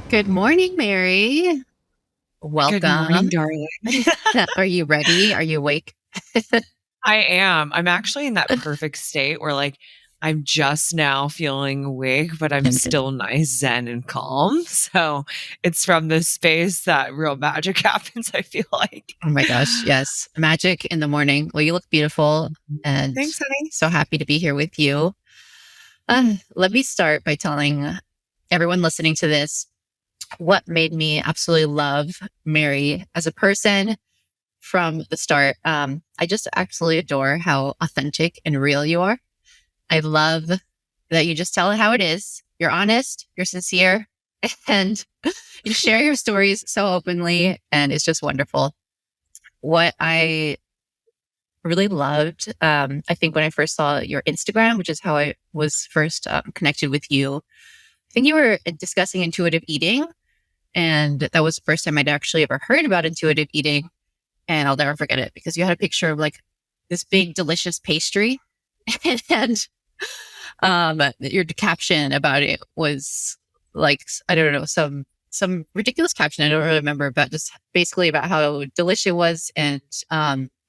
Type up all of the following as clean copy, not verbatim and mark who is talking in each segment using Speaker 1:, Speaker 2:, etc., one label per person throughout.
Speaker 1: Good morning, Mary.
Speaker 2: Good morning,
Speaker 1: Welcome.
Speaker 2: darling.
Speaker 1: Are you ready? Are you awake?
Speaker 2: I am. I'm actually in that perfect state where I'm just now feeling awake, but I'm still nice, zen, and calm. So it's from this space that real magic happens, I feel like.
Speaker 1: Oh my gosh, yes. Magic in the morning. Well, you look beautiful and
Speaker 2: Thanks, honey.
Speaker 1: so happy to be here with you. Let me start by telling everyone listening to this what made me absolutely love Mary as a person from the start. I just absolutely adore how authentic and real you are. I love that you just tell it how it is. You're honest, you're sincere, and you share your stories so openly, and it's just wonderful. What I really loved, I think when I first saw your Instagram, which is how I was first connected with you, I think you were discussing intuitive eating. And that was the first time I'd actually ever heard about intuitive eating. And I'll never forget it because you had a picture of like this big, delicious pastry. And your caption about it was like, I don't know, some ridiculous caption. I don't really remember, but just basically about how delicious it was. And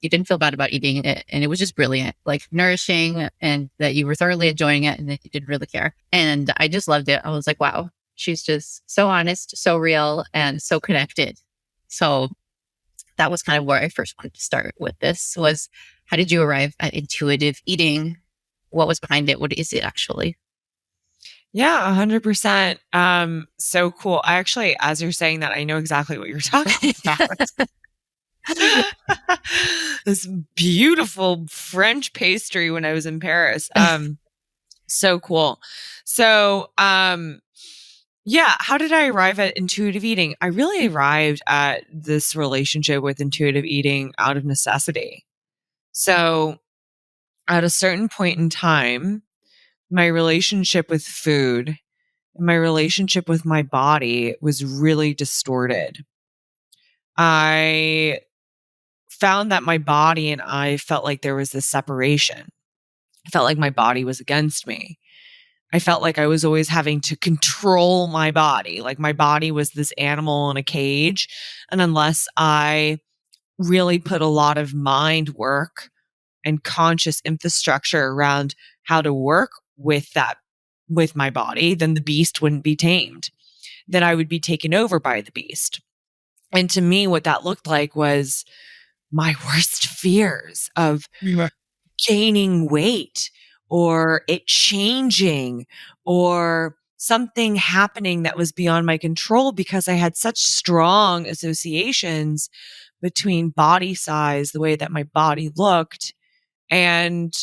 Speaker 1: you didn't feel bad about eating it. And it was just brilliant, like nourishing, and that you were thoroughly enjoying it and that you didn't really care. And I just loved it. I was like, wow, she's just so honest, so real, and so connected. So that was kind of where I first wanted to start with this was how did you arrive at intuitive eating? What was behind it? What is it actually?
Speaker 2: Yeah, 100%. So cool. I actually, as you're saying that, I know exactly what you're talking about. This beautiful French pastry when I was in Paris. So cool. So, yeah, how did I arrive at intuitive eating? I really arrived at this relationship with intuitive eating out of necessity. So, at a certain point in time, my relationship with food and my relationship with my body was really distorted. I found that my body and I felt like there was this separation. I felt like my body was against me. I felt like I was always having to control my body. Like my body was this animal in a cage. And unless I really put a lot of mind work and conscious infrastructure around how to work with that, with my body, then the beast wouldn't be tamed. Then I would be taken over by the beast. And to me, what that looked like was my worst fears of
Speaker 1: Yeah.
Speaker 2: gaining weight or it changing or something happening that was beyond my control because I had such strong associations between body size, the way that my body looked, and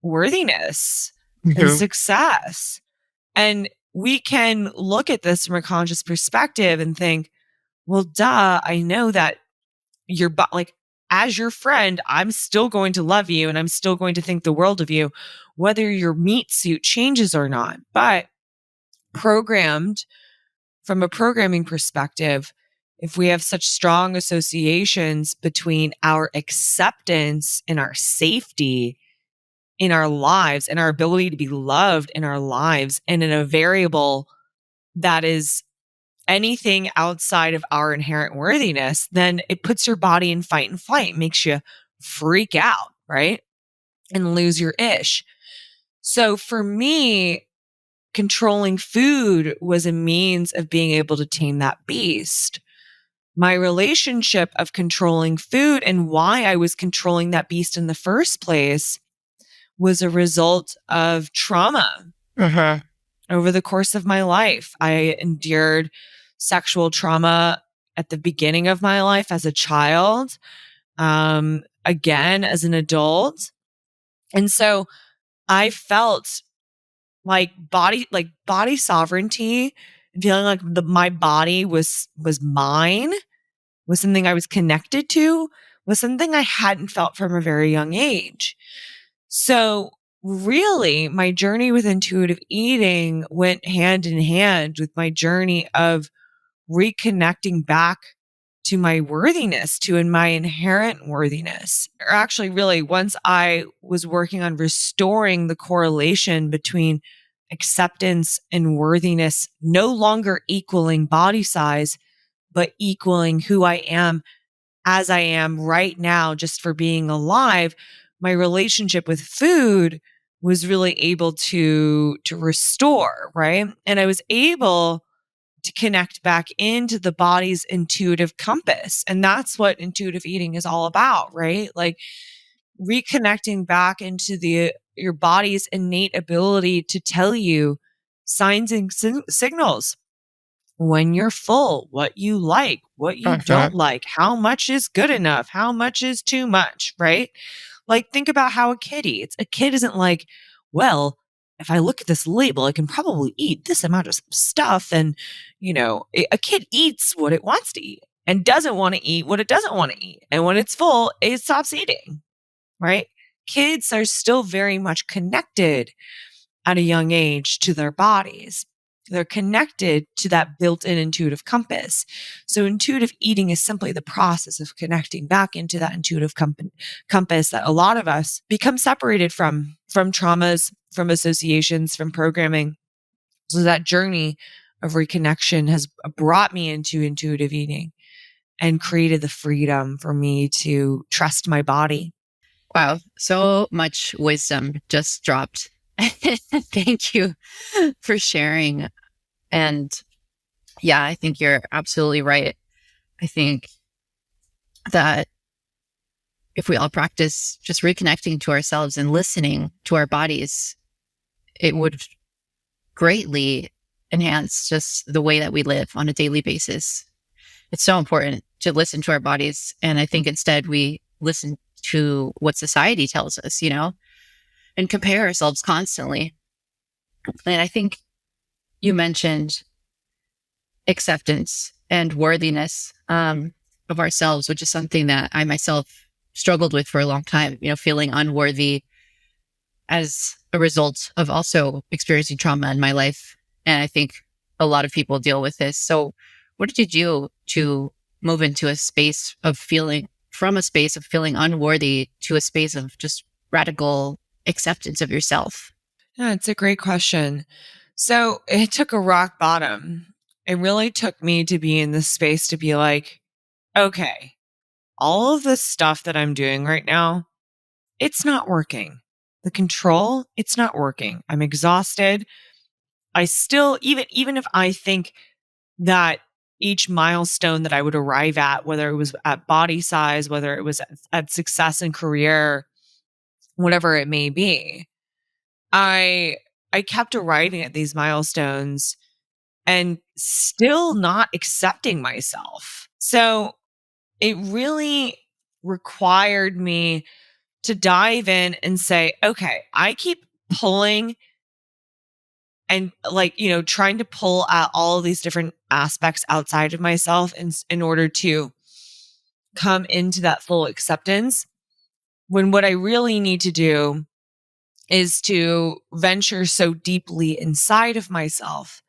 Speaker 2: worthiness and
Speaker 1: Mhm.
Speaker 2: success. And we can look at this from a conscious perspective and think, well, duh, I know that like as your friend, I'm still going to love you and I'm still going to think the world of you, whether your meat suit changes or not. But programmed from a programming perspective, if we have such strong associations between our acceptance and our safety in our lives and our ability to be loved in our lives and in a variable that is anything outside of our inherent worthiness, then it puts your body in fight and flight, makes you freak out, right? And lose your ish. So for me, controlling food was a means of being able to tame that beast. My relationship of controlling food and why I was controlling that beast in the first place was a result of trauma
Speaker 1: Uh-huh.
Speaker 2: over the course of my life. I endured sexual trauma at the beginning of my life as a child, again as an adult. And so I felt like body sovereignty, feeling like my body was mine, was something I was connected to, was something I hadn't felt from a very young age. So really, my journey with intuitive eating went hand in hand with my journey of reconnecting back to my worthiness, to in my inherent worthiness. Or actually, really, once I was working on restoring the correlation between acceptance and worthiness no longer equaling body size, but equaling who I am as I am right now, just for being alive, my relationship with food was really able to restore, right? And I was able to connect back into the body's intuitive compass. And that's what intuitive eating is all about, right? Like reconnecting back into your body's innate ability to tell you signs and signals when you're full, what you like, what you
Speaker 1: Uh-huh.
Speaker 2: don't like, how much is good enough, how much is too much, right? Like think about how a kid eats. A kid isn't like, well, if I look at this label, I can probably eat this amount of stuff. And, a kid eats what it wants to eat and doesn't want to eat what it doesn't want to eat. And when it's full, it stops eating, right? Kids are still very much connected at a young age to their bodies. They're connected to that built-in intuitive compass. So intuitive eating is simply the process of connecting back into that intuitive compass that a lot of us become separated from traumas, from associations, from programming. So that journey of reconnection has brought me into intuitive eating and created the freedom for me to trust my body.
Speaker 1: Wow. So much wisdom just dropped. Thank you for sharing. And yeah, I think you're absolutely right. I think that if we all practice just reconnecting to ourselves and listening to our bodies, it would greatly enhance just the way that we live on a daily basis. It's so important to listen to our bodies. And I think instead we listen to what society tells us, and compare ourselves constantly. And I think you mentioned acceptance and worthiness of ourselves, which is something that I myself struggled with for a long time, feeling unworthy as a result of also experiencing trauma in my life. And I think a lot of people deal with this. So, what did you do to move into a space of feeling, from a space of feeling unworthy to a space of just radical acceptance of yourself?
Speaker 2: Yeah, it's a great question. So it took a rock bottom. It really took me to be in this space to be like, okay, all of this stuff that I'm doing right now, it's not working. The control, it's not working. I'm exhausted. I still, even if I think that each milestone that I would arrive at, whether it was at body size, whether it was at success in career, whatever it may be, I I kept arriving at these milestones and still not accepting myself. So it really required me to dive in and say, okay, I keep pulling and trying to pull out all of these different aspects outside of myself in order to come into that full acceptance, when what I really need to do is to venture so deeply inside of myself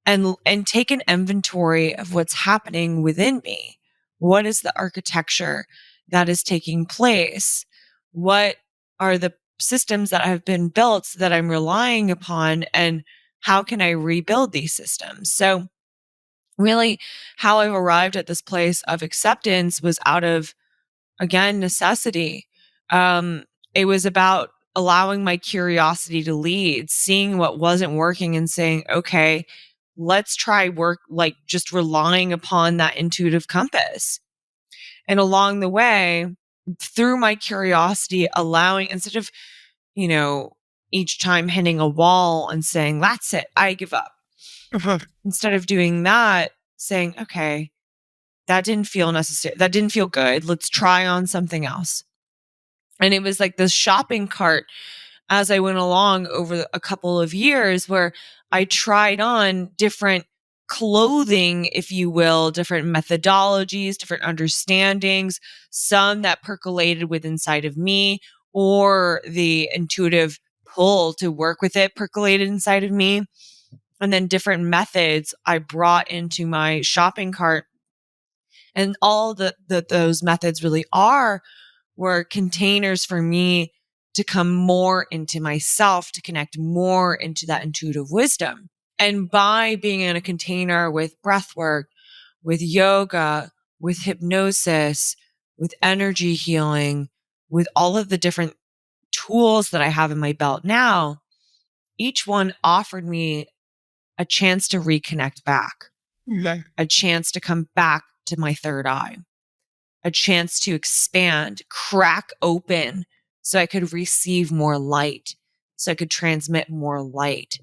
Speaker 2: and take an inventory of what's happening within me. What is the architecture that is taking place? What are the systems that have been built that I'm relying upon, and how can I rebuild these systems? So really, how I've arrived at this place of acceptance was out of, again, necessity. It was about allowing my curiosity to lead, seeing what wasn't working and saying, okay, let's try work, like just relying upon that intuitive compass. And along the way, through my curiosity, allowing, instead of, you know, each time hitting a wall and saying, that's it, I give up.
Speaker 1: Mhm.
Speaker 2: Instead of doing that, saying, okay, that didn't feel necessary. That didn't feel good. Let's try on something else. And it was like this shopping cart as I went along over a couple of years where I tried on different clothing, if you will, different methodologies, different understandings, some that percolated with inside of me, or the intuitive pull to work with it percolated inside of me. And then different methods I brought into my shopping cart. And all those methods really were containers for me to come more into myself, to connect more into that intuitive wisdom. And by being in a container with breathwork, with yoga, with hypnosis, with energy healing, with all of the different tools that I have in my belt now, each one offered me a chance to reconnect back, a chance to come back to my third eye, a chance to expand, crack open so I could receive more light, so I could transmit more light.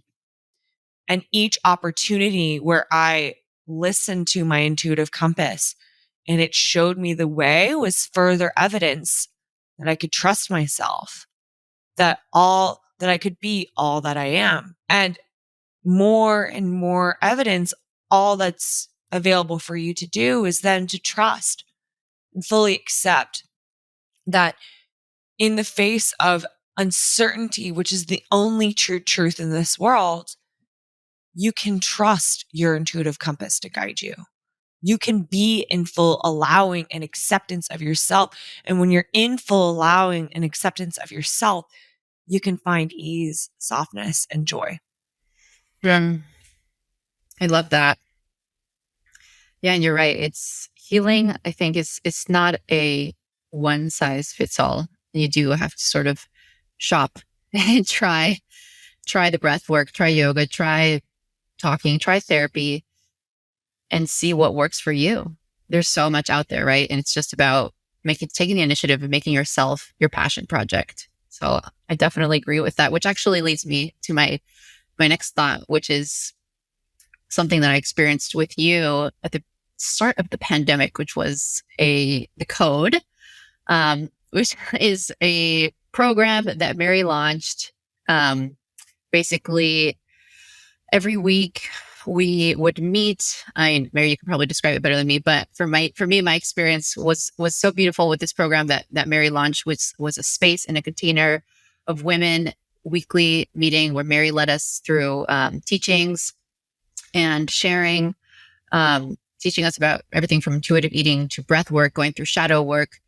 Speaker 2: And each opportunity where I listened to my intuitive compass and it showed me the way was further evidence that I could trust myself, that I could be all that I am. And more evidence, all that's available for you to do is then to trust and fully accept that in the face of uncertainty, which is the only true truth in this world, you can trust your intuitive compass to guide you. You can be in full allowing and acceptance of yourself. And when you're in full allowing and acceptance of yourself, you can find ease, softness, and joy.
Speaker 1: Yeah. I love that. Yeah, and you're right. It's healing, I think it's not a one size fits all. You do have to sort of shop and try the breath work, try yoga, try talking, try therapy, and see what works for you. There's so much out there, right? And it's just about taking the initiative and making yourself your passion project. So I definitely agree with that, which actually leads me to my next thought, which is something that I experienced with you at the start of the pandemic, which was the code, which is a program that Mary launched. Basically, every week we would meet. Mary, you can probably describe it better than me, but for me, my experience was so beautiful with this program that Mary launched, which was a space in a container of women weekly meeting where Mary led us through teachings and sharing, teaching us about everything from intuitive eating to breath work, going through shadow work.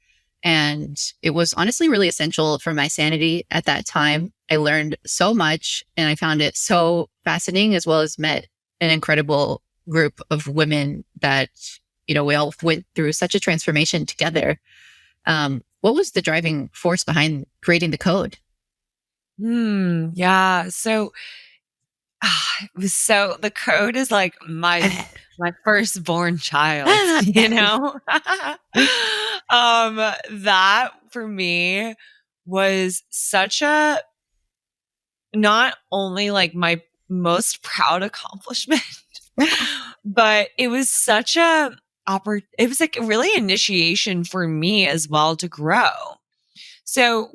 Speaker 1: And it was honestly really essential for my sanity at that time. I learned so much and I found it so fascinating, as well as met an incredible group of women that, we all went through such a transformation together. What was the driving force behind creating the code?
Speaker 2: Yeah. So the code is like my firstborn child, that for me was such a, not only like my most proud accomplishment, but it was such it was like really initiation for me as well to grow. So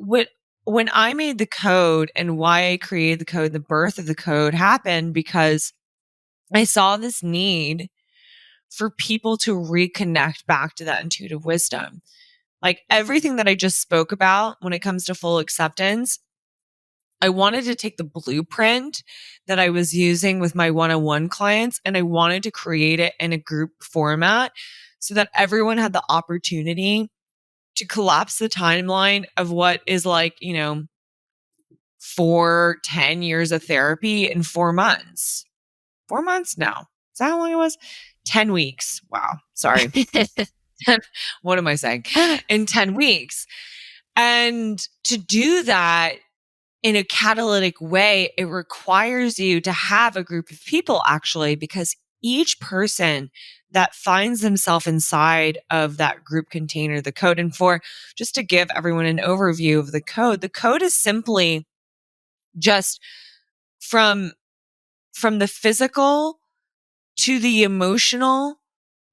Speaker 2: when I made the code and why I created the code, the birth of the code happened because I saw this need for people to reconnect back to that intuitive wisdom. Like everything that I just spoke about when it comes to full acceptance, I wanted to take the blueprint that I was using with my one-on-one clients and I wanted to create it in a group format so that everyone had the opportunity to collapse the timeline of what is like, 10 years of therapy in 4 months. 4 months? No. Is that how long it was? 10 weeks. Wow. Sorry. What am I saying? In 10 weeks. And to do that in a catalytic way, it requires you to have a group of people actually, because each person that finds themselves inside of that group container, the code, and just to give everyone an overview of the code is simply just from the physical to the emotional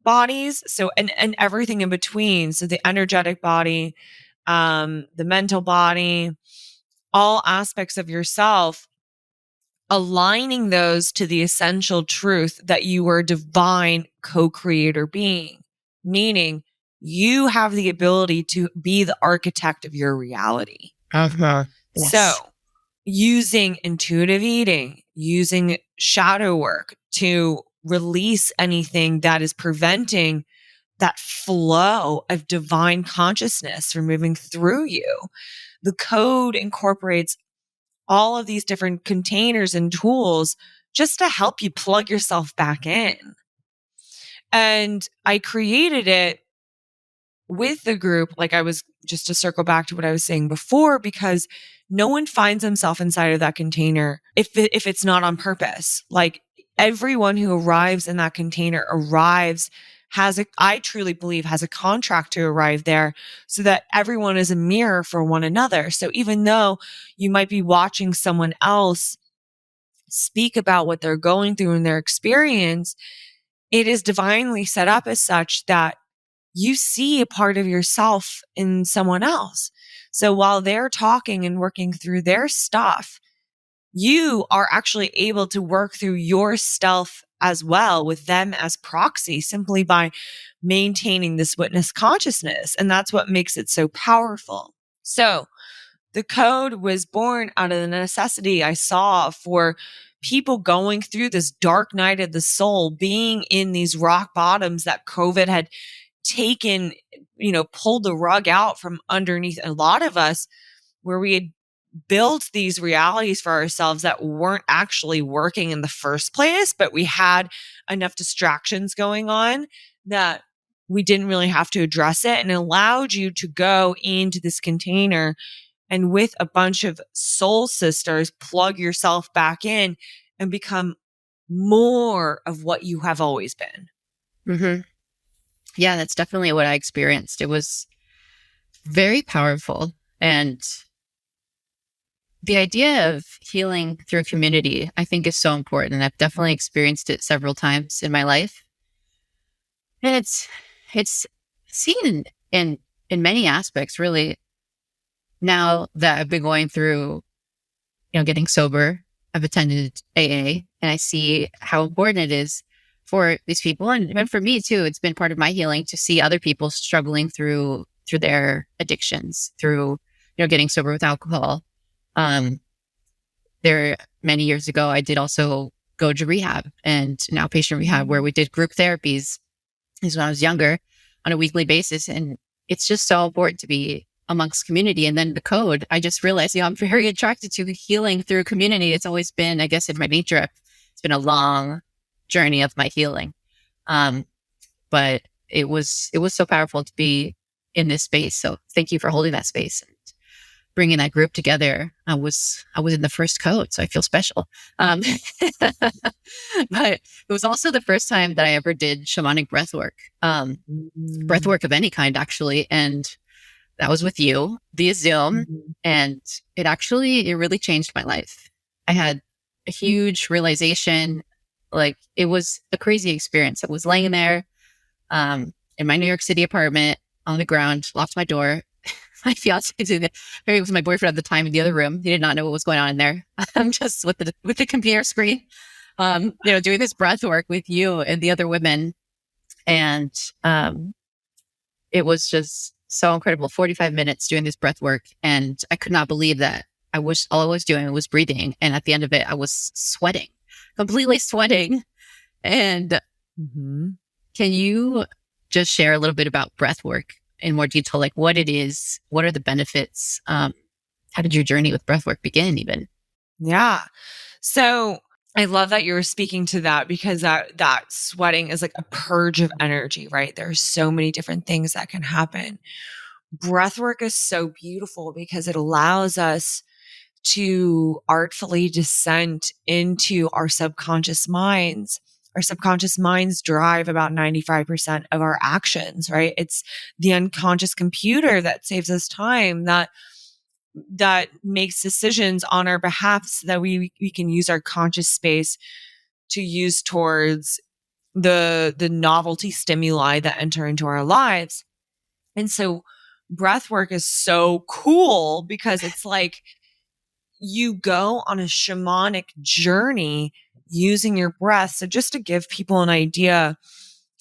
Speaker 2: bodies. So, and everything in between. So the energetic body, the mental body, all aspects of yourself, aligning those to the essential truth that you are a divine co-creator being, meaning you have the ability to be the architect of your reality.
Speaker 1: Yes.
Speaker 2: So using intuitive eating, using shadow work to release anything that is preventing that flow of divine consciousness from moving through you, the code incorporates all of these different containers and tools just to help you plug yourself back in. And I created it with the group, like I was just to circle back to what I was saying before, because no one finds himself inside of that container if it's not on purpose. Like everyone who arrives in that container I truly believe has a contract to arrive there so that everyone is a mirror for one another. So even though you might be watching someone else speak about what they're going through in their experience, it is divinely set up as such that you see a part of yourself in someone else. So while they're talking and working through their stuff, you are actually able to work through your stuff as well with them as proxy simply by maintaining this witness consciousness. And that's what makes it so powerful. So the code was born out of the necessity I saw for people going through this dark night of the soul, being in these rock bottoms that COVID had taken, pulled the rug out from underneath a lot of us, where we had built these realities for ourselves that weren't actually working in the first place, but we had enough distractions going on that we didn't really have to address it, and it allowed you to go into this container and with a bunch of soul sisters, plug yourself back in and become more of what you have always been.
Speaker 1: Mm-hmm. Yeah, that's definitely what I experienced. It was very powerful. And the idea of healing through community, I think, is so important. I've definitely experienced it several times in my life. And it's seen in many aspects, really. Now that I've been going through, getting sober, I've attended AA, and I see how important it is for these people, and even for me too. It's been part of my healing to see other people struggling through their addictions, through getting sober with alcohol. There many years ago, I did also go to rehab, and an outpatient rehab where we did group therapies. This is when I was younger, on a weekly basis, and it's just so important to be amongst community. And then the code, I just realized, I'm very attracted to healing through community. It's always been, I guess, in my nature. It's been a long journey of my healing. But it was so powerful to be in this space. So thank you for holding that space and bringing that group together. I was in the first code, so I feel special. But it was also the first time that I ever did shamanic breath work of any kind, actually. And that was with you via Zoom. And it really changed my life. I had a huge realization. Like, it was a crazy experience. I was laying there in my New York City apartment on the ground, locked my door. My fiance, it was my boyfriend at the time, in the other room. He did not know what was going on in there. I'm just with the computer screen, doing this breath work with you and the other women. And it was just so incredible. 45 minutes doing this breath work. And I could not believe that all I was doing was breathing. And at the end of it, I was sweating, completely sweating. And can you just share a little bit about breath work in more detail, like what it is, what are the benefits? How did your journey with breath work begin even?
Speaker 2: Yeah. So I love that you're speaking to that, because that sweating is like a purge of energy, right? There's so many different things that can happen. Breath work is so beautiful because it allows us to artfully descend into our subconscious minds. Our subconscious minds drive about 95% of our actions, right? It's the unconscious computer that saves us time, that makes decisions on our behalf so that we can use our conscious space to use towards the novelty stimuli that enter into our lives. And so breath work is so cool because it's like you go on a shamanic journey using your breath. So just to give people an idea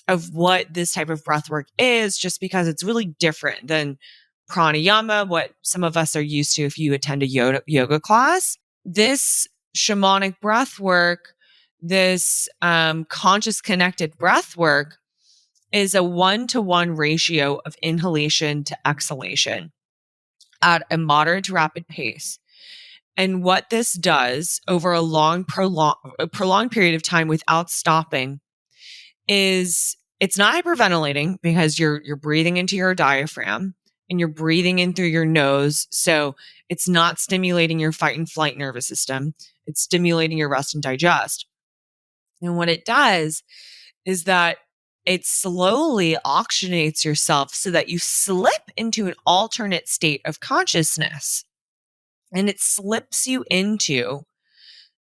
Speaker 2: of what this type of breath work is, just because it's really different than pranayama, what some of us are used to if you attend a yoga class. This shamanic breath work, this conscious connected breath work, is a 1-to-1 ratio of inhalation to exhalation. at a moderate to rapid pace. And what this does over a prolonged period of time without stopping is it's not hyperventilating because you're breathing into your diaphragm and you're breathing in through your nose. So it's not stimulating your fight and flight nervous system. It's stimulating your rest and digest. And what it does is that it slowly oxygenates yourself so that you slip into an alternate state of consciousness. And it slips you into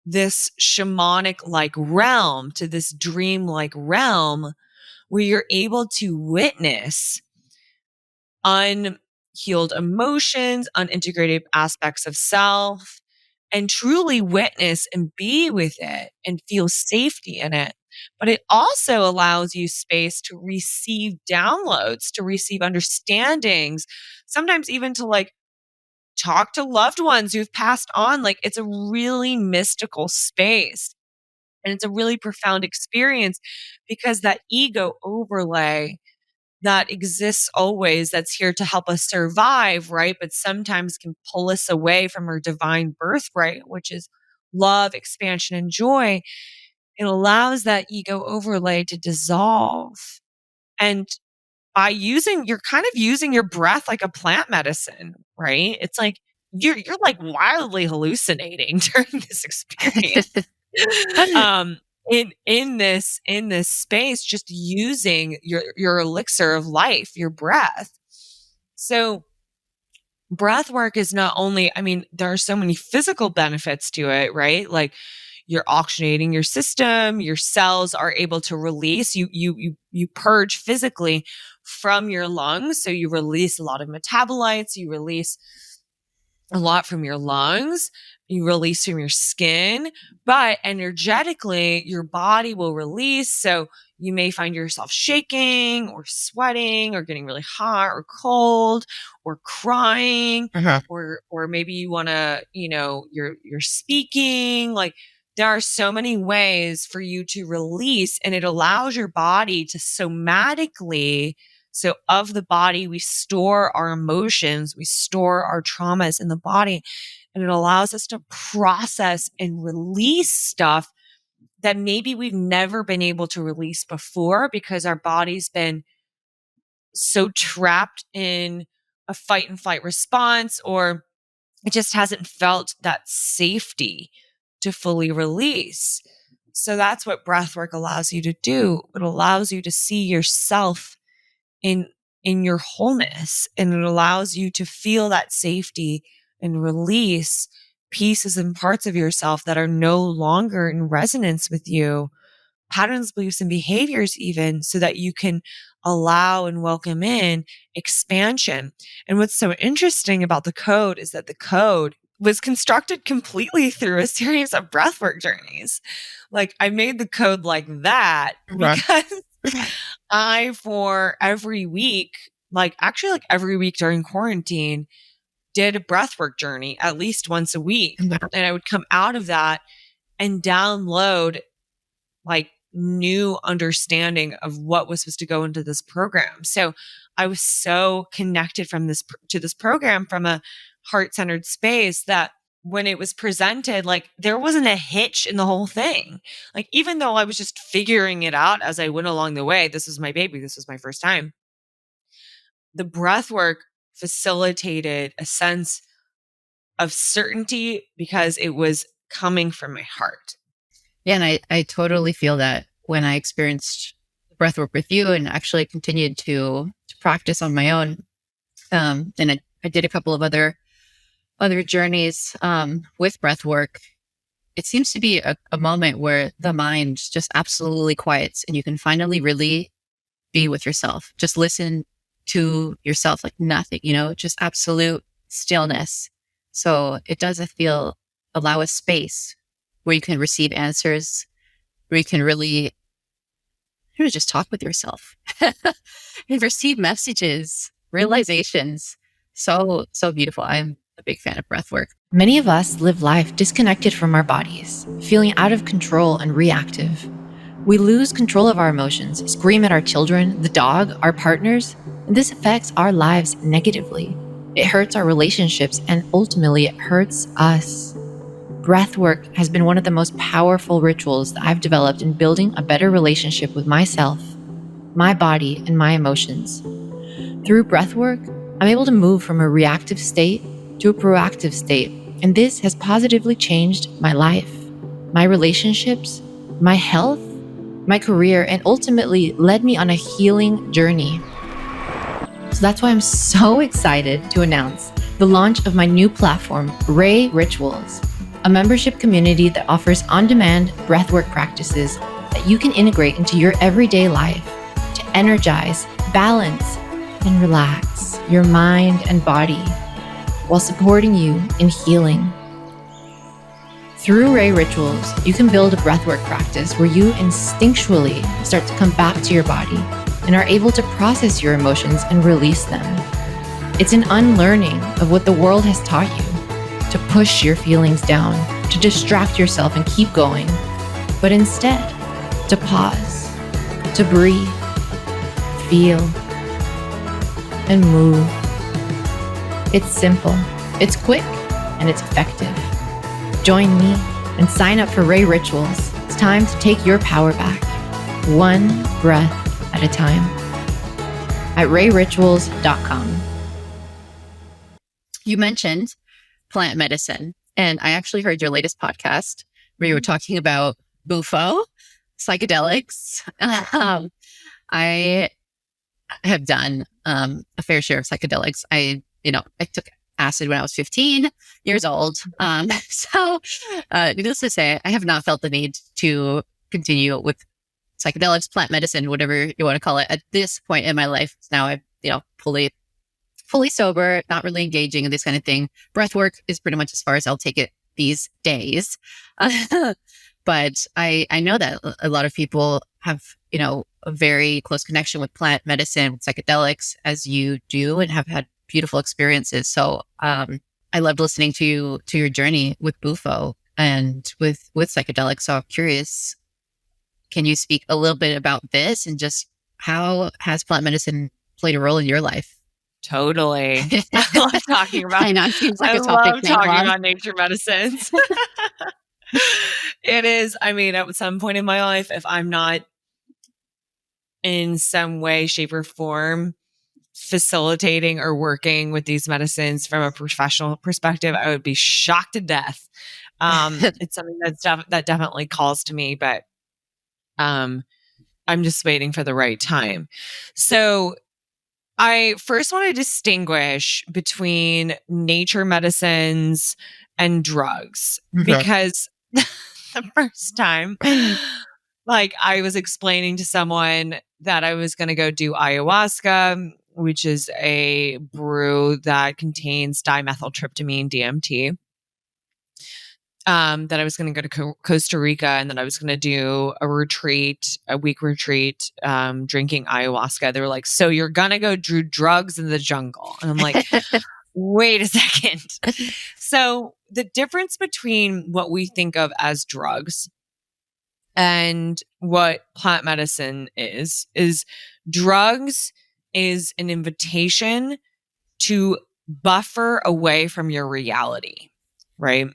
Speaker 2: this shamanic like realm, to this dream like realm where you're able to witness unhealed emotions, unintegrated aspects of self, and truly witness and be with it and feel safety in it. But it also allows you space to receive downloads, to receive understandings, sometimes even to like talk to loved ones who've passed on. Like it's a really mystical space. And it's a really profound experience because that ego overlay that exists always, that's here to help us survive, right? But sometimes can pull us away from our divine birthright, which is love, expansion, and joy. It allows that ego overlay to dissolve. And you're kind of using your breath like a plant medicine, right? It's like you're like wildly hallucinating during this experience. um in this space, just using your elixir of life, your breath. So breath work is not only, I mean, there are so many physical benefits to it, right? Like you're oxygenating your system, your cells are able to release, you purge physically from your lungs, so you release a lot of metabolites, you release a lot from your lungs, you release from your skin, but energetically, your body will release. So you may find yourself shaking or sweating or getting really hot or cold or crying,
Speaker 1: Uh-huh.
Speaker 2: or maybe you want to, you're speaking. Like there are so many ways for you to release, and it allows your body to somatically. So of the body, we store our emotions, we store our traumas in the body, and it allows us to process and release stuff that maybe we've never been able to release before because our body's been so trapped in a fight and flight response, or it just hasn't felt that safety to fully release. So that's what breath work allows you to do. It allows you to see yourself in your wholeness, and it allows you to feel that safety and release pieces and parts of yourself that are no longer in resonance with you, patterns, beliefs, and behaviors, even, so that you can allow and welcome in expansion. And what's so interesting about the code is that the code was constructed completely through a series of breathwork journeys. Like I made the code like that
Speaker 1: Right.
Speaker 2: because for every week, like actually like every week during quarantine, did a breathwork journey at least once a week. And I would come out of that and download like new understanding of what was supposed to go into this program. So I was so connected to this program from a heart-centered space that when it was presented, like there wasn't a hitch in the whole thing. Like even though I was just figuring it out as I went along the way, this was my baby, this was my first time. The breath work facilitated a sense of certainty because it was coming from my heart.
Speaker 1: Yeah, and I totally feel that when I experienced breathwork with you and actually continued to practice on my own. And I did a couple of other journeys with breathwork. It seems to be a moment where the mind just absolutely quiets and you can finally really be with yourself. Just listen to yourself like nothing, just absolute stillness. So it does, I feel, allow a space where you can receive answers, where you can really just talk with yourself and receive messages, realizations. So beautiful. I'm a big fan of breathwork. Many of us live life disconnected from our bodies, feeling out of control and reactive. We lose control of our emotions, scream at our children, the dog, our partners, and this affects our lives negatively. It hurts our relationships, and ultimately, it hurts us. Breathwork has been one of the most powerful rituals that I've developed in building a better relationship with myself, my body, and my emotions. Through breathwork, I'm able to move from a reactive state to a proactive state, and this has positively changed my life, my relationships, my health, my career, and ultimately led me on a healing journey. So that's why I'm so excited to announce the launch of my new platform, Ray Rituals, a membership community that offers on-demand breathwork practices that you can integrate into your everyday life to energize, balance, and relax your mind and body while supporting you in healing. Through Ray Rituals, you can build a breathwork practice where you instinctually start to come back to your body and are able to process your emotions and release them. It's an unlearning of what the world has taught you, to push your feelings down, to distract yourself and keep going, but instead, to pause, to breathe, feel, and move. It's simple, it's quick, and it's effective. Join me and sign up for Ray Rituals. It's time to take your power back, one breath at a time, at rayrituals.com. You mentioned plant medicine, and I actually heard your latest podcast where you were talking about Bufo, psychedelics. I have done a fair share of psychedelics. I took acid when I was 15 years old. So needless to say, I have not felt the need to continue with psychedelics, plant medicine, whatever you want to call it, at this point in my life. Now I'm, fully sober, not really engaging in this kind of thing. Breath work is pretty much as far as I'll take it these days. But I know that a lot of people have, a very close connection with plant medicine, with psychedelics, as you do, and have had beautiful experiences. So I loved listening to your journey with Bufo and with psychedelics. So I'm curious, can you speak a little bit about this and just how has plant medicine played a role in your life?
Speaker 2: Totally. I love talking about.
Speaker 1: I know it seems like
Speaker 2: I
Speaker 1: a topic
Speaker 2: love
Speaker 1: now.
Speaker 2: talking about nature medicines. It is. I mean, at some point in my life, if I'm not in some way, shape, or form facilitating or working with these medicines from a professional perspective, I would be shocked to death. It's something that definitely calls to me, but I'm just waiting for the right time. So I first want to distinguish between nature medicines and drugs, because the first time, like, I was explaining to someone that I was going to go do ayahuasca, which is a brew that contains dimethyltryptamine, DMT. That I was going to go to Costa Rica, and then I was going to do a week retreat, drinking ayahuasca. They were like, "So you're going to go do drugs in the jungle?" And I'm like, wait a second. So the difference between what we think of as drugs and what plant medicine is drugs is an invitation to buffer away from your reality, right?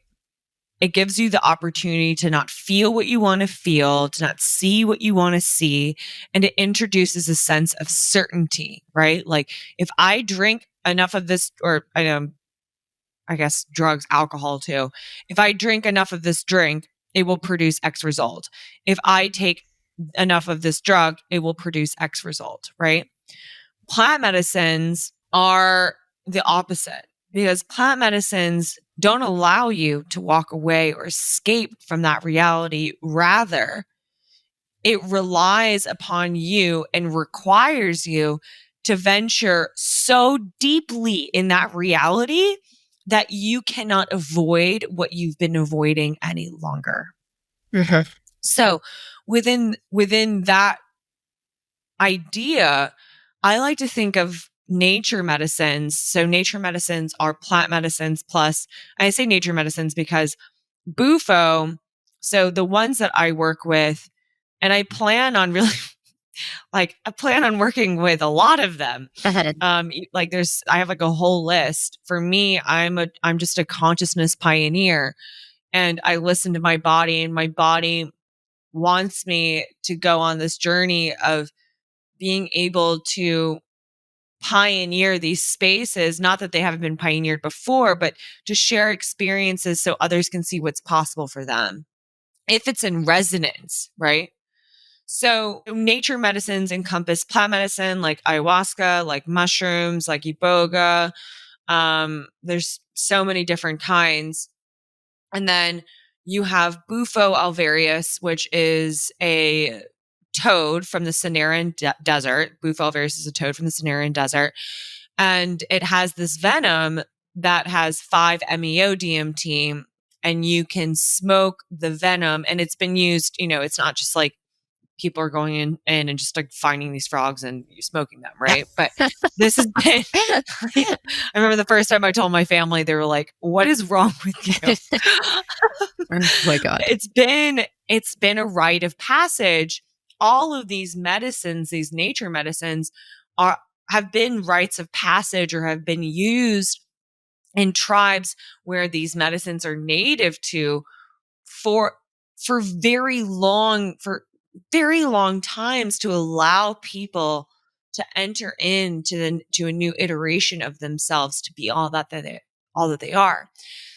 Speaker 2: It gives you the opportunity to not feel what you want to feel, to not see what you want to see. And it introduces a sense of certainty, right? Like, if I drink enough of this, or I guess drugs, alcohol too. If I drink enough of this drink, it will produce X result. If I take enough of this drug, it will produce X result, right? Plant medicines are the opposite, because plant medicines don't allow you to walk away or escape from that reality. Rather, it relies upon you and requires you to venture so deeply in that reality that you cannot avoid what you've been avoiding any longer.
Speaker 1: Mm-hmm.
Speaker 2: So within that idea, I like to think of nature medicines. So nature medicines are plant medicines plus, I say nature medicines because Bufo, so the ones that I work with, and I plan on really like I plan on working with a lot of them.
Speaker 1: Go ahead.
Speaker 2: Like I have like a whole list. For me, I'm just a consciousness pioneer, and I listen to my body, and my body wants me to go on this journey of being able to pioneer these spaces, not that they haven't been pioneered before, but to share experiences so others can see what's possible for them if it's in resonance, right? So nature medicines encompass plant medicine like ayahuasca, like mushrooms, like iboga. There's so many different kinds. And then you have Bufo alvarius, which is a toad from the Saharan desert. Bufo alvarius is a toad from the Saharan desert. And it has this venom that has 5-MeO DMT, and you can smoke the venom. And it's been used, it's not just like people are going in and just like finding these frogs and smoking them, right? But this has been, I remember the first time I told my family, they were like, "What is wrong with you?"
Speaker 1: Oh my God.
Speaker 2: It's been a rite of passage. All of these medicines, these nature medicines, have been rites of passage or have been used in tribes where these medicines are native to for very long times, to allow people to enter into a new iteration of themselves, to be all that they are.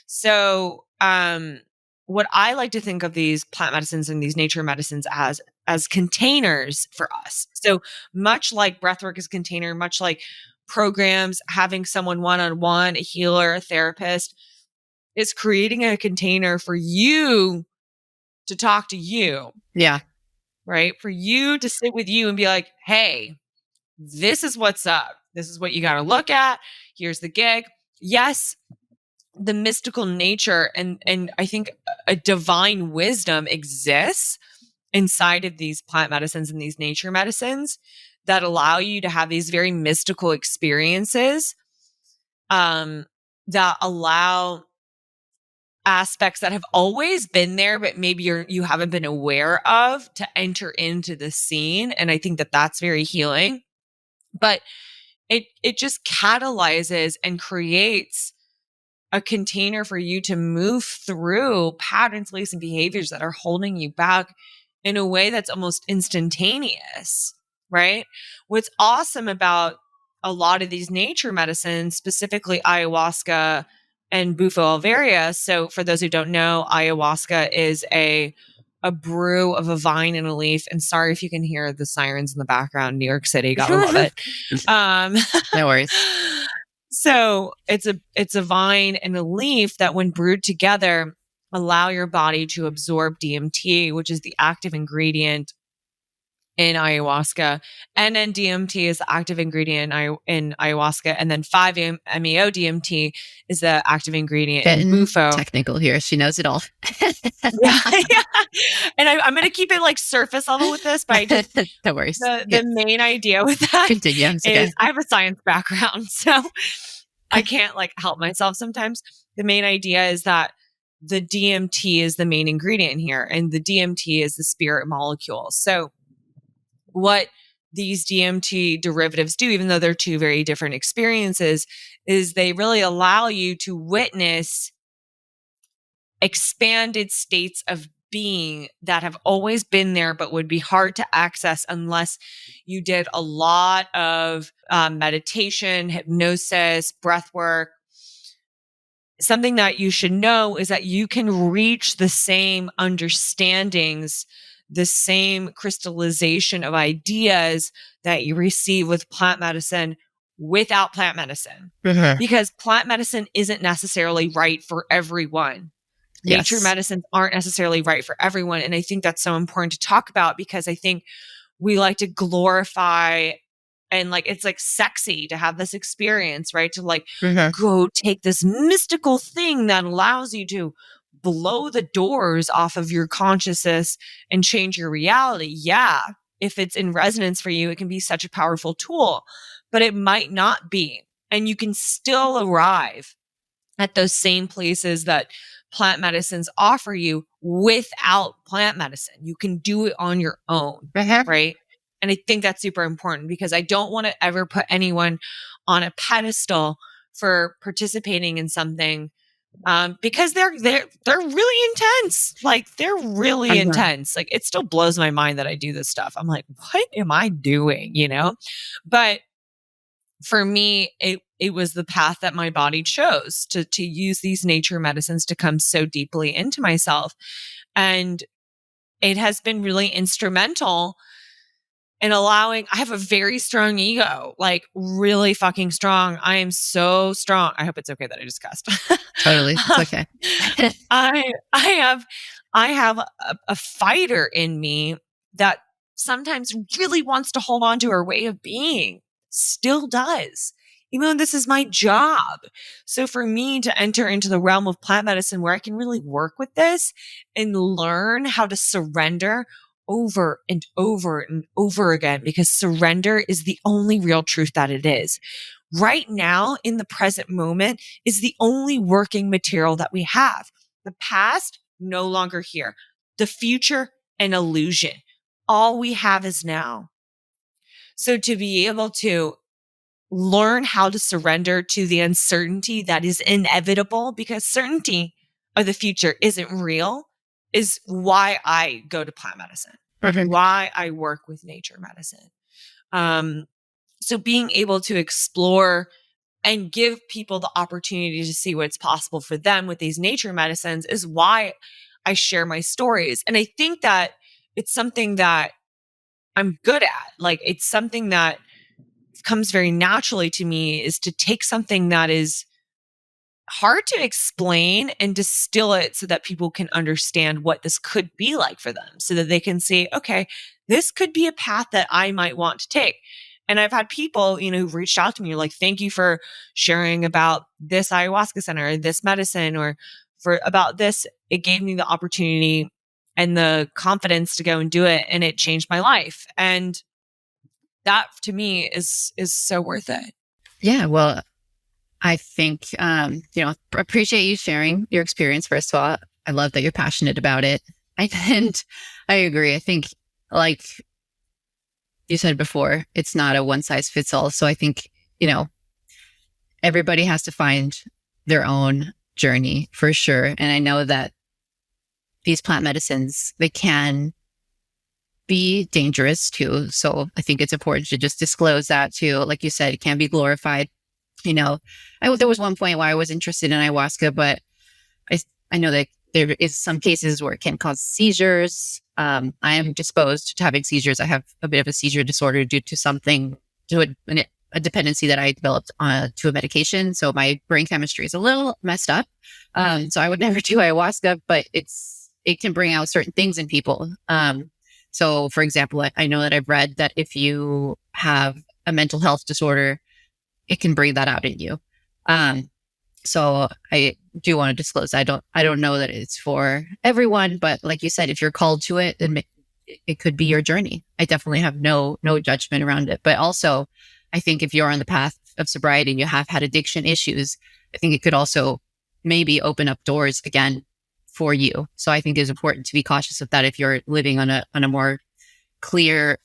Speaker 2: So, what I like to think of these plant medicines and these nature medicines as containers for us. So much like breathwork is a container, much like programs, having someone one-on-one, a healer, a therapist, is creating a container for you to talk to you.
Speaker 1: Yeah.
Speaker 2: Right? For you to sit with you and be like, "Hey, this is what's up. This is what you got to look at. Here's the gig." Yes, the mystical nature and I think a divine wisdom exists inside of these plant medicines and these nature medicines that allow you to have these very mystical experiences, that allow aspects that have always been there, but maybe you haven't been aware of, to enter into the scene. And I think that that's very healing. But it just catalyzes and creates a container for you to move through patterns, beliefs, and behaviors that are holding you back in a way that's almost instantaneous, right? What's awesome about a lot of these nature medicines, specifically ayahuasca and Bufo alvarius. So for those who don't know, ayahuasca is a brew of a vine and a leaf. And sorry if you can hear the sirens in the background. New York City, gotta love it.
Speaker 1: No worries.
Speaker 2: So it's a vine and a leaf that, when brewed together, allow your body to absorb DMT, which is the active ingredient in ayahuasca. And then DMT is the active ingredient in ayahuasca. And then 5-MeO DMT is the active ingredient in Bufo.
Speaker 1: Technical here. She knows it all.
Speaker 2: Yeah. And I'm going to keep it like surface level with this, but
Speaker 1: No worries.
Speaker 2: The main idea with that
Speaker 1: Continue.
Speaker 2: is I have a science background, so I can't like help myself sometimes. The main idea is that the DMT is the main ingredient here, and the DMT is the spirit molecule. So what these DMT derivatives do, even though they're two very different experiences, is they really allow you to witness expanded states of being that have always been there, but would be hard to access unless you did a lot of meditation, hypnosis, breath work. Something that you should know is that you can reach the same understandings, the same crystallization of ideas that you receive with plant medicine without plant medicine.
Speaker 1: Mm-hmm.
Speaker 2: Because plant medicine isn't necessarily right for everyone.
Speaker 1: Yes.
Speaker 2: Nature medicines aren't necessarily right for everyone. And I think that's so important to talk about, because I think we like to glorify, and like it's like sexy to have this experience, right? To like go take this mystical thing that allows you to blow the doors off of your consciousness and change your reality. Yeah, if it's in resonance for you, it can be such a powerful tool, but it might not be. And you can still arrive at those same places that plant medicines offer you without plant medicine. You can do it on your own, right? And I think that's super important because I don't want to ever put anyone on a pedestal for participating in something, because they're really intense. Like they're really
Speaker 1: Uh-huh.
Speaker 2: intense. Like it still blows my mind that I do this stuff. I'm like, what am I doing? You know? But for me, it was the path that my body chose to use these nature medicines to come so deeply into myself. And it has been really instrumental in allowing. I have a very strong ego, like really fucking strong. I am so strong. I hope it's okay that I just cussed.
Speaker 1: Totally. It's okay.
Speaker 2: I have a fighter in me that sometimes really wants to hold on to her way of being, still does, even though this is my job. So for me to enter into the realm of plant medicine where I can really work with this and learn how to surrender over and over and over again, because surrender is the only real truth that it is. Right now, in the present moment, is the only working material that we have. The past, no longer here. The future, an illusion. All we have is now. So to be able to learn how to surrender to the uncertainty that is inevitable, because certainty of the future isn't real, is why I go to plant medicine,
Speaker 1: Perfect.
Speaker 2: why I work with nature medicine. So being able to explore and give people the opportunity to see what's possible for them with these nature medicines is why I share my stories. And I think that it's something that I'm good at. Like it's something that comes very naturally to me, is to take something that is hard to explain and distill it so that people can understand what this could be like for them, so that they can see, okay, this could be a path that I might want to take. And I've had people, who've reached out to me, like, thank you for sharing about this ayahuasca center or this medicine or for about this. It gave me the opportunity and the confidence to go and do it. And it changed my life. And that to me is so worth it.
Speaker 1: Yeah. Well, I think, appreciate you sharing your experience. First of all, I love that you're passionate about it. And I agree. I think, like you said before, it's not a one size fits all. So I think, everybody has to find their own journey for sure. And I know that these plant medicines, they can be dangerous too. So I think it's important to just disclose that too. Like you said, it can be glorified. There was one point where I was interested in ayahuasca, but I know that there is some cases where it can cause seizures. I am disposed to having seizures. I have a bit of a seizure disorder due to something, to a dependency that I developed to a medication. So my brain chemistry is a little messed up. So I would never do ayahuasca, but it can bring out certain things in people. So for example, I know that I've read that if you have a mental health disorder, it can bring that out in you. So I do want to disclose. I don't know that it's for everyone, but like you said, if you're called to it, then it could be your journey. I definitely have no judgment around it. But also, I think if you're on the path of sobriety and you have had addiction issues, I think it could also maybe open up doors again for you. So I think it's important to be cautious of that. If you're living on a more clear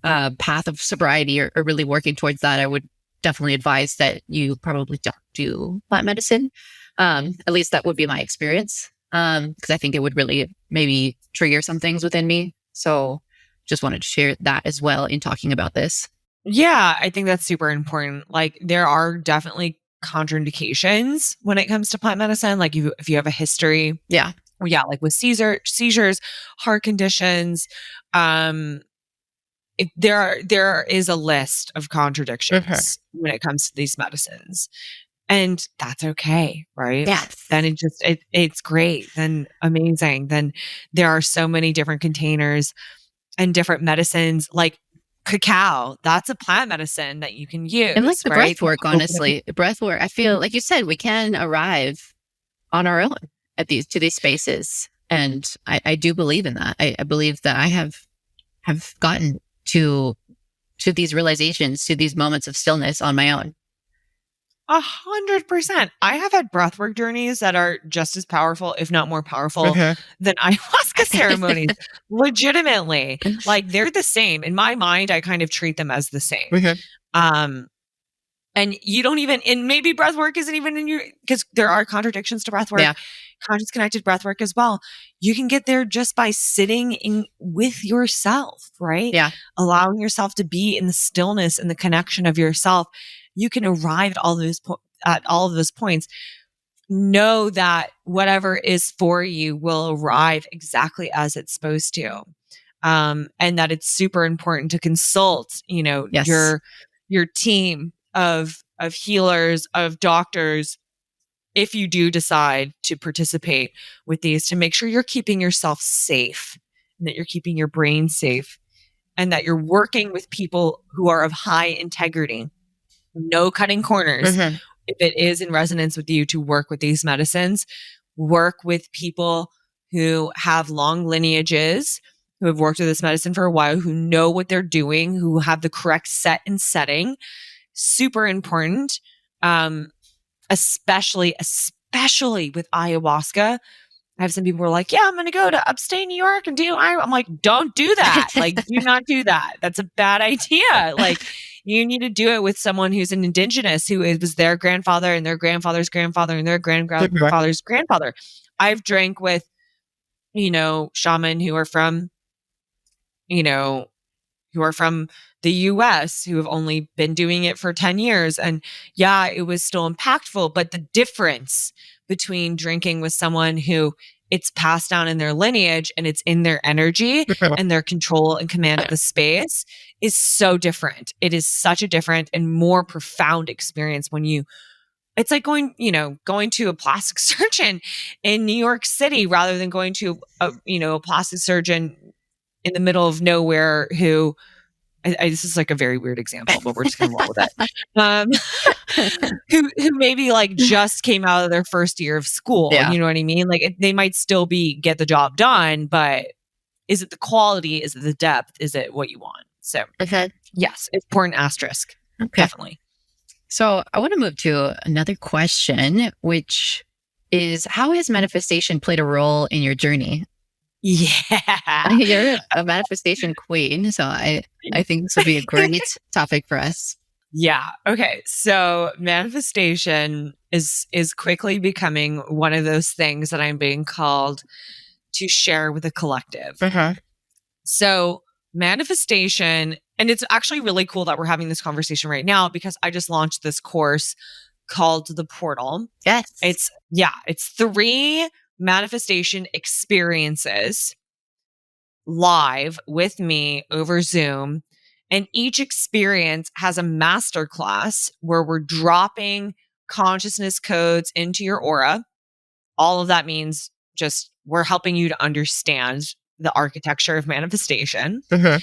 Speaker 1: path of sobriety or really working towards that, I would definitely advise that you probably don't do plant medicine. At least that would be my experience. Because I think it would really maybe trigger some things within me. So just wanted to share that as well in talking about this.
Speaker 2: Yeah, I think that's super important. Like there are definitely contraindications when it comes to plant medicine. Like if you have a history,
Speaker 1: Yeah.
Speaker 2: like with seizures, heart conditions, there is a list of contradictions when it comes to these medicines, and that's okay, right?
Speaker 1: Yes.
Speaker 2: Then it's great, then amazing. Then there are so many different containers and different medicines, like cacao. That's a plant medicine that you can use,
Speaker 1: And like the
Speaker 2: right?
Speaker 1: breath work, honestly, the breath work, I feel like you said, we can arrive on our own to these spaces. And I do believe in that. I believe that I have gotten to these realizations, to these moments of stillness on my own.
Speaker 2: 100%. I have had breathwork journeys that are just as powerful, if not more powerful,
Speaker 1: Okay.
Speaker 2: than ayahuasca ceremonies. Legitimately, like they're the same. In my mind, I kind of treat them as the same.
Speaker 1: Okay.
Speaker 2: Um, and you don't even, and maybe breath work isn't even in your, because there are contradictions to breath work,
Speaker 1: Yeah.
Speaker 2: conscious connected breath work as well. You can get there just by sitting in with yourself, right?
Speaker 1: Yeah.
Speaker 2: Allowing yourself to be in the stillness and the connection of yourself. You can arrive at at all of those points. Know that whatever is for you will arrive exactly as it's supposed to. And that it's super important to consult,
Speaker 1: Yes.
Speaker 2: your team of healers, of doctors, if you do decide to participate with these, to make sure you're keeping yourself safe and that you're keeping your brain safe and that you're working with people who are of high integrity. No cutting corners.
Speaker 1: Mm-hmm.
Speaker 2: If it is in resonance with you to work with these medicines, work with people who have long lineages, who have worked with this medicine for a while, who know what they're doing, who have the correct set and setting. Super important. Especially with ayahuasca. I have some people who are like, yeah, I'm going to go to upstate New York and do I'm like, don't do that. Like, do not do that. That's a bad idea. Like, you need to do it with someone who's an indigenous, who it was their grandfather and their grandfather's grandfather and their grandfather's grandfather. I've drank with, shaman you know, who are from the US, who have only been doing it for 10 years. And yeah, it was still impactful. But the difference between drinking with someone who it's passed down in their lineage and it's in their energy and their control and command of the space is so different. It is such a different and more profound experience when it's like going to a plastic surgeon in New York City rather than going to a plastic surgeon in the middle of nowhere who this is like a very weird example, but we're just gonna roll with it. Um, who maybe like just came out of their first year of school.
Speaker 1: Yeah.
Speaker 2: You know what I mean? Like they might still get the job done, but is it the quality? Is it the depth? Is it what you want? So
Speaker 1: Okay.
Speaker 2: yes, it's important asterisk.
Speaker 1: Okay.
Speaker 2: Definitely.
Speaker 1: So I want to move to another question, which is, how has manifestation played a role in your journey?
Speaker 2: Yeah.
Speaker 1: You're a manifestation queen, so I think this would be a great topic for us.
Speaker 2: Yeah. Okay. So manifestation is quickly becoming one of those things that I'm being called to share with a collective.
Speaker 1: Uh-huh.
Speaker 2: So manifestation, and it's actually really cool that we're having this conversation right now because I just launched this course called The Portal.
Speaker 1: Yes.
Speaker 2: It's 3 manifestation experiences live with me over Zoom. And each experience has a masterclass where we're dropping consciousness codes into your aura. All of that means just we're helping you to understand the architecture of manifestation
Speaker 1: Uh-huh.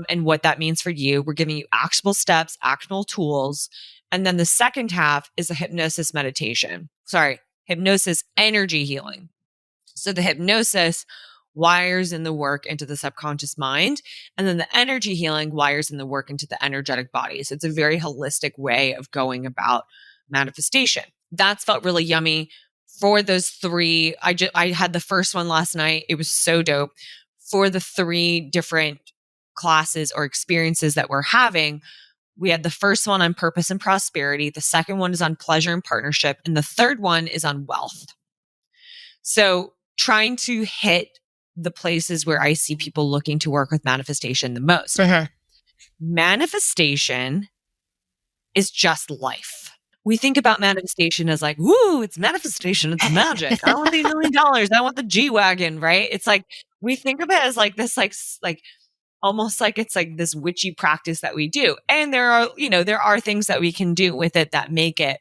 Speaker 2: and what that means for you. We're giving you actionable steps, actionable tools. And then the second half is a hypnosis energy healing. So the hypnosis wires in the work into the subconscious mind, and then the energy healing wires in the work into the energetic body. So it's a very holistic way of going about manifestation. That's felt really yummy. For those 3, I had the first one last night. It was so dope. For the 3 different classes or experiences that we're having, we had the first one on purpose and prosperity. The second one is on pleasure and partnership. And the third one is on wealth. So trying to hit the places where I see people looking to work with manifestation the most.
Speaker 1: Uh-huh.
Speaker 2: Manifestation is just life. We think about manifestation as like, woo, it's manifestation, it's magic. I want the $1 million. I want the G-Wagon, right? It's like, we think of it as like this, like almost like it's like this witchy practice that we do. And there are things that we can do with it that make it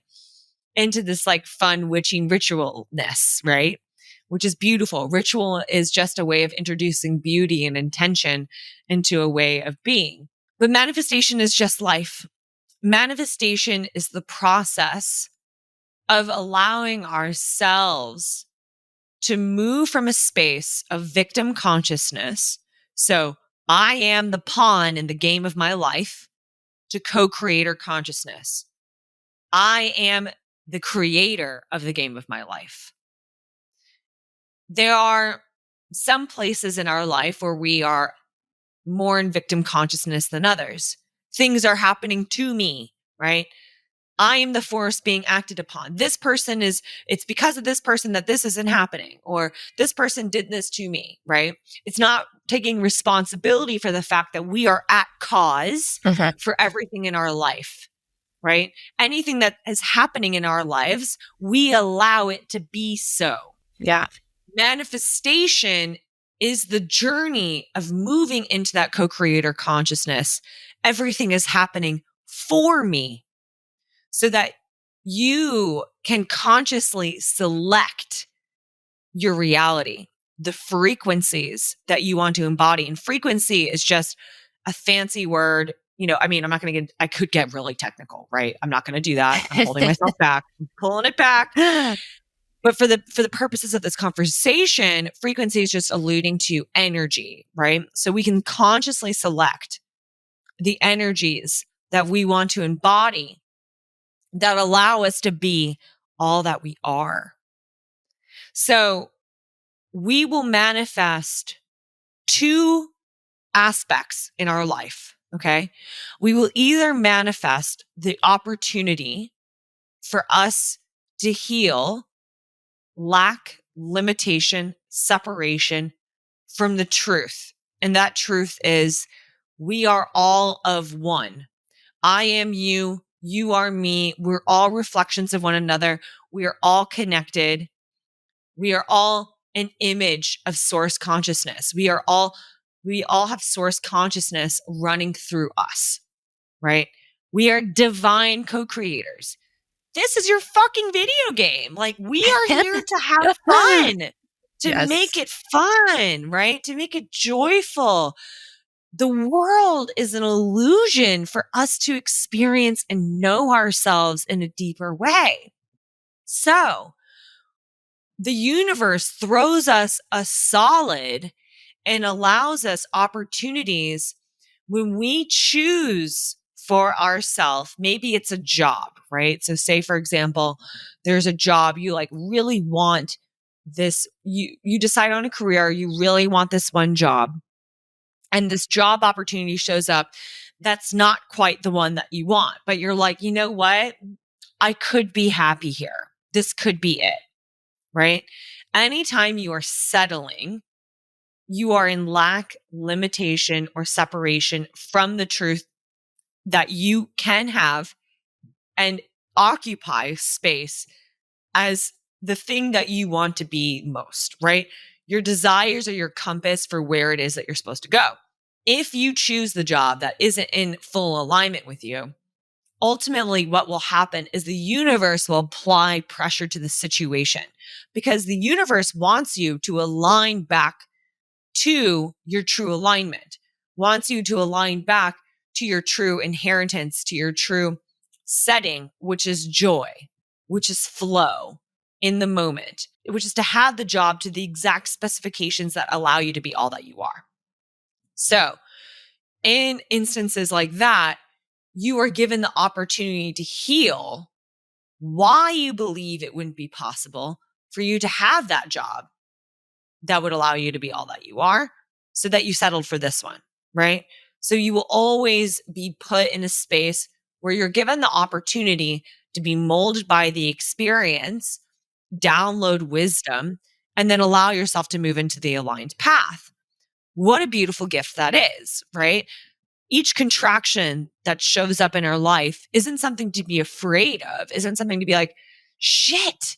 Speaker 2: into this like fun witching ritualness, right? Which is beautiful. Ritual is just a way of introducing beauty and intention into a way of being. But manifestation is just life. Manifestation is the process of allowing ourselves to move from a space of victim consciousness. So I am the pawn in the game of my life, to co-creator consciousness. I am the creator of the game of my life. There are some places in our life where we are more in victim consciousness than others. Things are happening to me, right? I am the force being acted upon. It's because of this person that this isn't happening, or this person did this to me, right? It's not taking responsibility for the fact that we are at cause for everything in our life, right? Anything that is happening in our lives, we allow it to be so.
Speaker 1: Yeah.
Speaker 2: Manifestation is the journey of moving into that co-creator consciousness. Everything is happening for me so that you can consciously select your reality, the frequencies that you want to embody. And frequency is just a fancy word. I could get really technical, right? I'm not going to do that. I'm holding myself back. I'm pulling it back. But for the purposes of this conversation, frequency is just alluding to energy, right? So we can consciously select the energies that we want to embody that allow us to be all that we are. So we will manifest two aspects in our life, okay? We will either manifest the opportunity for us to heal lack, limitation, separation from the truth. And that truth is we are all of one. I am you. You are me. We're all reflections of one another. We are all connected. We are all an image of source consciousness. We all have source consciousness running through us, right? We are divine co-creators. This is your fucking video game. Like, we are here to have fun, to make it fun, right? To make it joyful. The world is an illusion for us to experience and know ourselves in a deeper way. So the universe throws us a solid and allows us opportunities when we choose for ourselves. Maybe it's a job, right? So say, for example, there's a job you like really want this, you decide on a career, you really want this one job, and this job opportunity shows up that's not quite the one that you want, but you're like, you know what? I could be happy here. This could be it, right? Anytime you are settling, you are in lack, limitation, or separation from the truth that you can have and occupy space as the thing that you want to be most, right? Your desires are your compass for where it is that you're supposed to go. If you choose the job that isn't in full alignment with you, ultimately what will happen is the universe will apply pressure to the situation because the universe wants you to align back to your true alignment, wants you to align back to your true inheritance, to your true setting, which is joy, which is flow in the moment, which is to have the job to the exact specifications that allow you to be all that you are. So in instances like that, you are given the opportunity to heal why you believe it wouldn't be possible for you to have that job that would allow you to be all that you are, so that you settled for this one, right? So you will always be put in a space where you're given the opportunity to be molded by the experience, download wisdom, and then allow yourself to move into the aligned path. What a beautiful gift that is, right? Each contraction that shows up in our life isn't something to be afraid of, isn't something to be like, shit,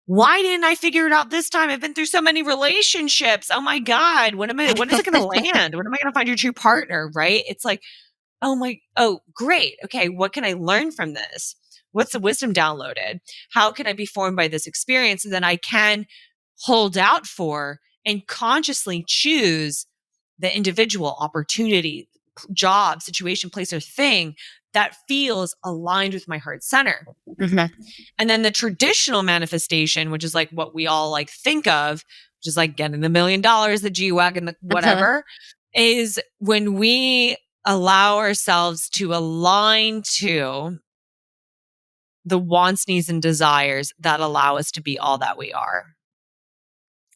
Speaker 2: why didn't I figure it out this time? I've been through so many relationships. Oh my God, when is it going to land? When am I going to find your true partner? Right? It's like, oh, great. Okay. What can I learn from this? What's the wisdom downloaded? How can I be formed by this experience? And then I can hold out for and consciously choose the individual opportunity, job, situation, place, or thing that feels aligned with my heart center. And then the traditional manifestation, which is like what we all like think of, which is like getting the $1 million, the G-Wagon, the whatever, is when we allow ourselves to align to the wants, needs, and desires that allow us to be all that we are.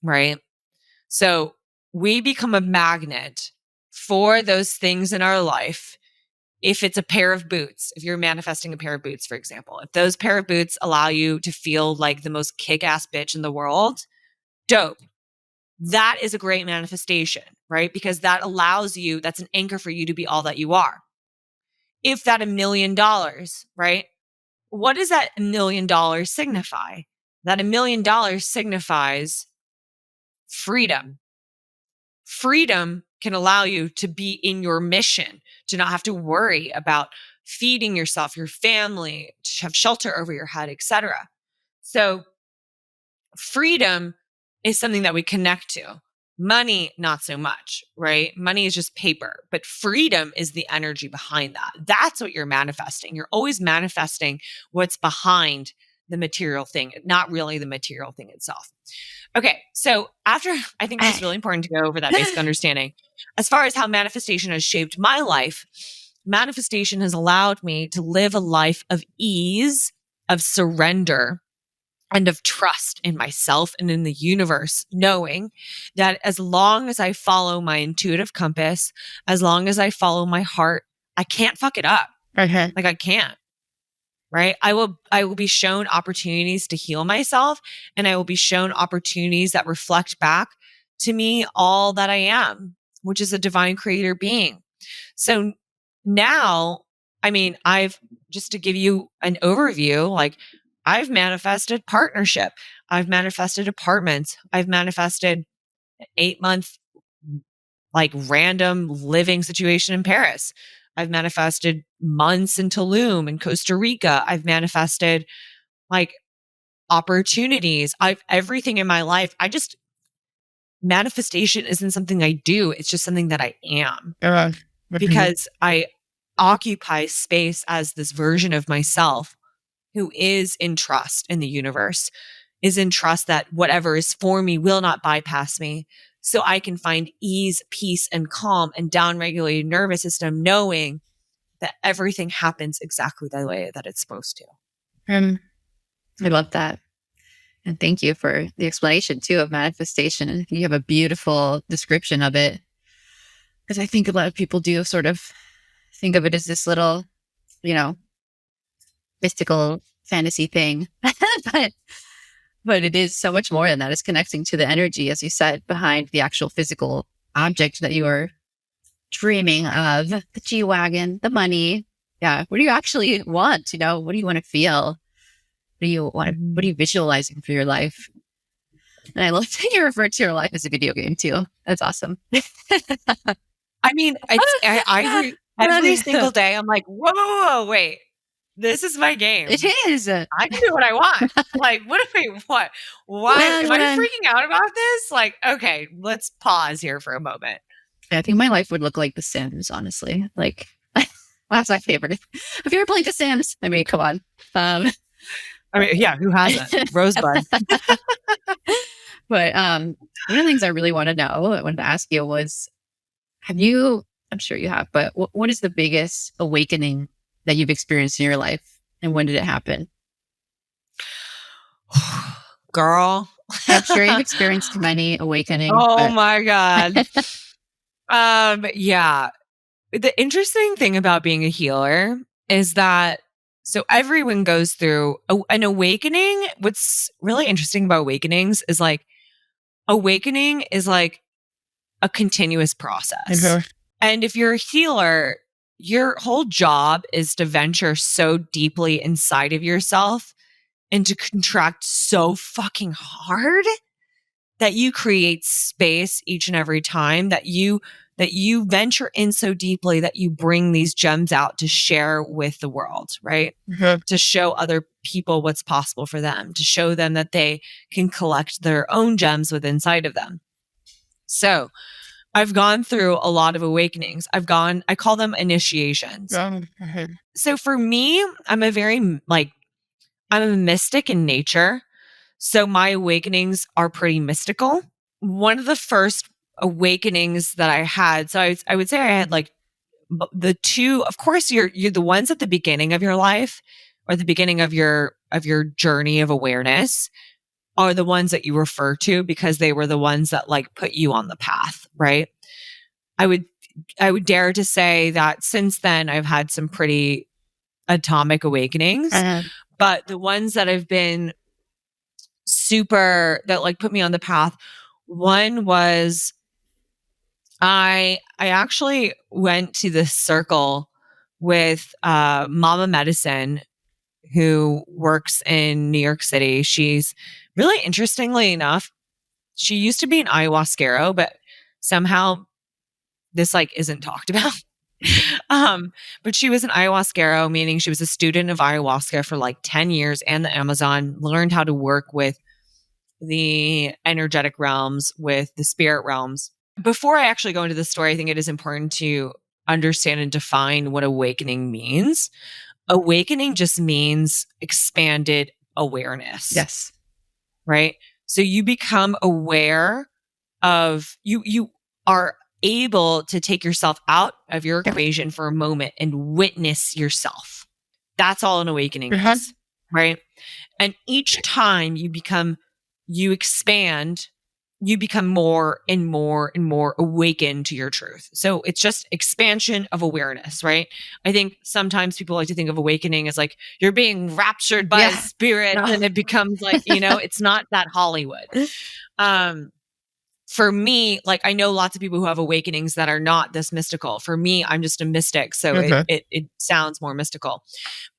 Speaker 2: Right? So we become a magnet for those things in our life. If it's a pair of boots, if you're manifesting a pair of boots, for example, if those pair of boots allow you to feel like the most kick-ass bitch in the world, dope. That is a great manifestation, right? Because that allows you, that's an anchor for you to be all that you are. If that $1 million, right? What does that $1 million signify? That $1 million signifies freedom. Freedom can allow you to be in your mission, to not have to worry about feeding yourself, your family, to have shelter over your head, etc. So freedom is something that we connect to. Money, not so much, right? Money is just paper, but freedom is the energy behind that. That's what you're manifesting. You're always manifesting what's behind the material thing, not really the material thing itself. Okay, so after, I think this is really important to go over that basic understanding. As far as how manifestation has shaped my life, manifestation has allowed me to live a life of ease, of surrender, and of trust in myself and in the universe, knowing that as long as I follow my intuitive compass, as long as I follow my heart, I can't fuck it up.
Speaker 1: Okay.
Speaker 2: Like I can't. Right? I will be shown opportunities to heal myself, and I will be shown opportunities that reflect back to me all that I am, which is a divine creator being. So now, I mean, just to give you an overview, like I've manifested partnership. I've manifested apartments. I've manifested an 8-month like random living situation in Paris. I've manifested months in Tulum in Costa Rica. I've manifested like opportunities. Everything in my life. Manifestation isn't something I do. It's just something that I am because I occupy space as this version of myself who is in trust in the universe, is in trust that whatever is for me will not bypass me. So I can find ease, peace, and calm and downregulated nervous system, knowing that everything happens exactly the way that it's supposed to.
Speaker 1: I love that. And thank you for the explanation too of manifestation. And you have a beautiful description of it. Because I think a lot of people do sort of think of it as this little, mystical fantasy thing. but it is so much more than that. It's connecting to the energy, as you said, behind the actual physical object that you are dreaming of, the G-Wagon, the money. Yeah. What do you actually want? What do you want to feel? What are you visualizing for your life? And I love that you refer to your life as a video game too. That's awesome.
Speaker 2: I mean, every single day I'm like, whoa, wait, this is my game.
Speaker 1: It is.
Speaker 2: I can do what I want. Like, what? Why am I freaking out about this? Like, okay, let's pause here for a moment.
Speaker 1: I think my life would look like The Sims, honestly. Like, that's my favorite. Have you ever played The Sims? I mean, come on.
Speaker 2: Yeah, who hasn't? Rosebud.
Speaker 1: But one of the things I really want to know, I wanted to ask you was, I'm sure you have, but what is the biggest awakening that you've experienced in your life? And when did it happen?
Speaker 2: Girl.
Speaker 1: I'm sure you've experienced many awakenings.
Speaker 2: Oh my God. Yeah. The interesting thing about being a healer is that so everyone goes through an awakening. What's really interesting about awakenings is like awakening is like a continuous process.
Speaker 1: Mm-hmm.
Speaker 2: And if you're a healer, your whole job is to venture so deeply inside of yourself and to contract so fucking hard that you create space each and every time that you venture in so deeply that you bring these gems out to share with the world, right? Mm-hmm. To show other people what's possible for them, to show them that they can collect their own gems within inside of them. So I've gone through a lot of awakenings. I call them initiations. Mm-hmm. So for me, I'm a mystic in nature. So my awakenings are pretty mystical. One of the first awakenings that I had, so I would say I had like the two, of course, you're the ones at the beginning of your life or the beginning of your journey of awareness are the ones that you refer to because they were the ones that like put you on the path, right? I would dare to say that since then I've had some pretty atomic awakenings, but the ones that have been super that like put me on the path, one was I actually went to this circle with Mama Medicine, who works in New York City. She's really interestingly enough, she used to be an ayahuasquero, but somehow this like isn't talked about. But she was an ayahuasquero, meaning she was a student of ayahuasca for like 10 years and the Amazon, learned how to work with the energetic realms, with the spirit realms. Before I actually go into the story, I think it is important to understand and define what awakening means. Awakening just means expanded awareness.
Speaker 1: Yes.
Speaker 2: Right? So you become aware of you are able to take yourself out of your equation for a moment and witness yourself. That's all an awakening is, right? And each time you expand, you become more and more and more awakened to your truth. So it's just expansion of awareness, right? I think sometimes people like to think of awakening as like you're being raptured by a spirit and it becomes like, it's not that Hollywood. For me, like I know lots of people who have awakenings that are not this mystical. For me, I'm just a mystic, so it sounds more mystical.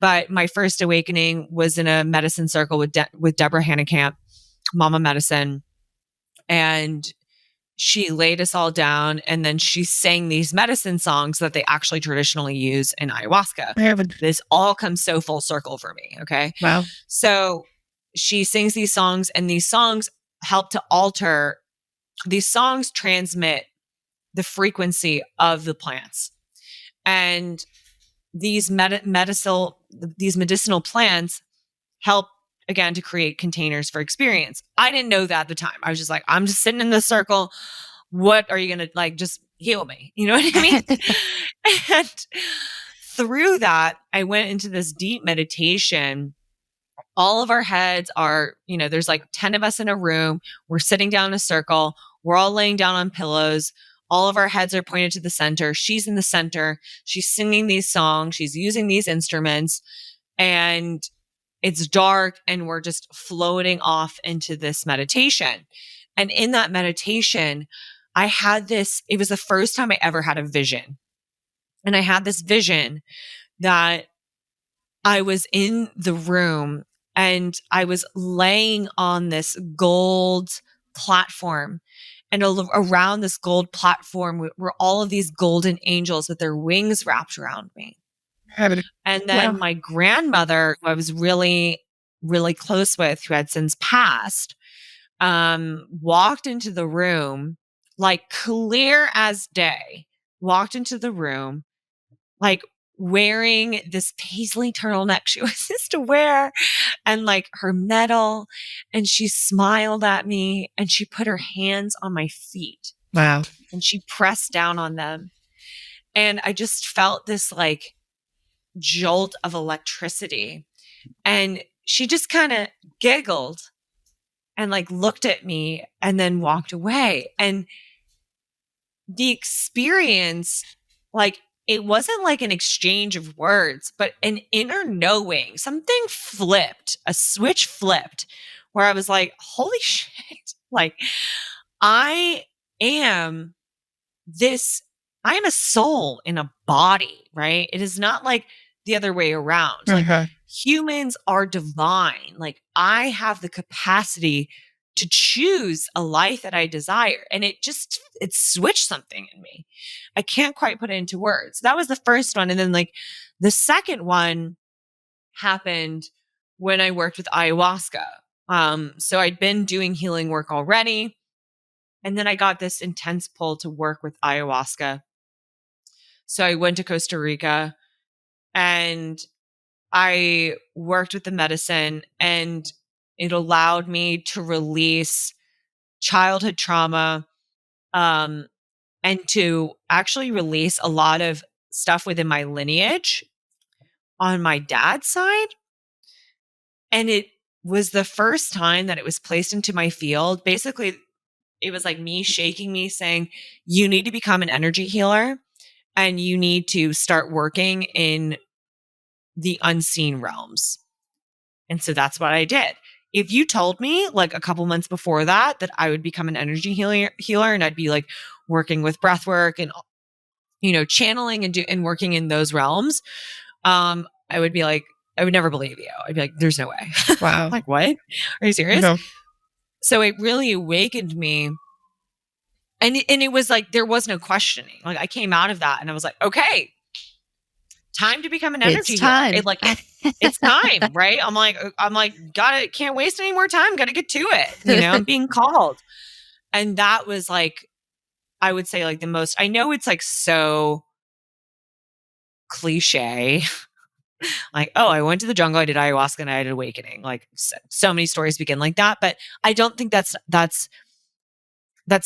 Speaker 2: But my first awakening was in a medicine circle with Deborah Hannekamp, Mama Medicine, and she laid us all down, and then she sang these medicine songs that they actually traditionally use in ayahuasca. This all comes so full circle for me. Okay,
Speaker 1: wow.
Speaker 2: So she sings these songs, and these songs help to alter. These songs transmit the frequency of the plants, and these medicinal plants help again to create containers for experience. I didn't know that at the time. I was just like, I'm just sitting in this circle. What are you going to like? Just heal me. You know what I mean? And through that, I went into this deep meditation. All of our heads are, there's like 10 of us in a room. We're sitting down in a circle. We're all laying down on pillows. All of our heads are pointed to the center. She's in the center. She's singing these songs. She's using these instruments, and it's dark, and we're just floating off into this meditation. And in that meditation, I had this, it was the first time I ever had a vision. And I had this vision that I was in the room and I was laying on this gold platform. And around this gold platform were all of these golden angels with their wings wrapped around me. And then my grandmother, who I was really, really close with, who had since passed, walked into the room, like clear as day, walked into the room, like wearing this paisley turtleneck she was used to wear and like her medal. And she smiled at me and she put her hands on my feet.
Speaker 1: Wow.
Speaker 2: And she pressed down on them. And I just felt this like jolt of electricity. And she just kind of giggled and like looked at me and then walked away. And the experience, like, it wasn't like an exchange of words, but an inner knowing. Something flipped, a switch flipped, where I was like, holy shit. Like, I am this, I am a soul in a body, right? It is not like the other way around. Like, humans are divine. Like, I have the capacity to choose a life that I desire. And it switched something in me. I can't quite put it into words. That was the first one. And then like the second one happened when I worked with ayahuasca. So I'd been doing healing work already. And then I got this intense pull to work with ayahuasca. So I went to Costa Rica and I worked with the medicine, and it allowed me to release childhood trauma, and to actually release a lot of stuff within my lineage on my dad's side. And it was the first time that it was placed into my field. Basically, it was like me shaking me saying, you need to become an energy healer and you need to start working in the unseen realms. And so that's what I did. If you told me like a couple months before that I would become an energy healer and I'd be like working with breathwork and channeling and working in those realms, I would be like, I would never believe you. I'd be like, there's no way.
Speaker 1: Wow.
Speaker 2: Like, what? Are you serious?
Speaker 1: No.
Speaker 2: So it really awakened me. And it was like, there was no questioning. Like I came out of that and I was like, okay, time to become an energy
Speaker 1: It's
Speaker 2: healer.
Speaker 1: time.
Speaker 2: It's time, right? I'm like, can't waste any more time. Got to get to it. I'm being called. And that was like, I would say like the most, I know it's like so cliche. Like, oh, I went to the jungle, I did ayahuasca and I had an awakening. Like so many stories begin like that, but I don't think that's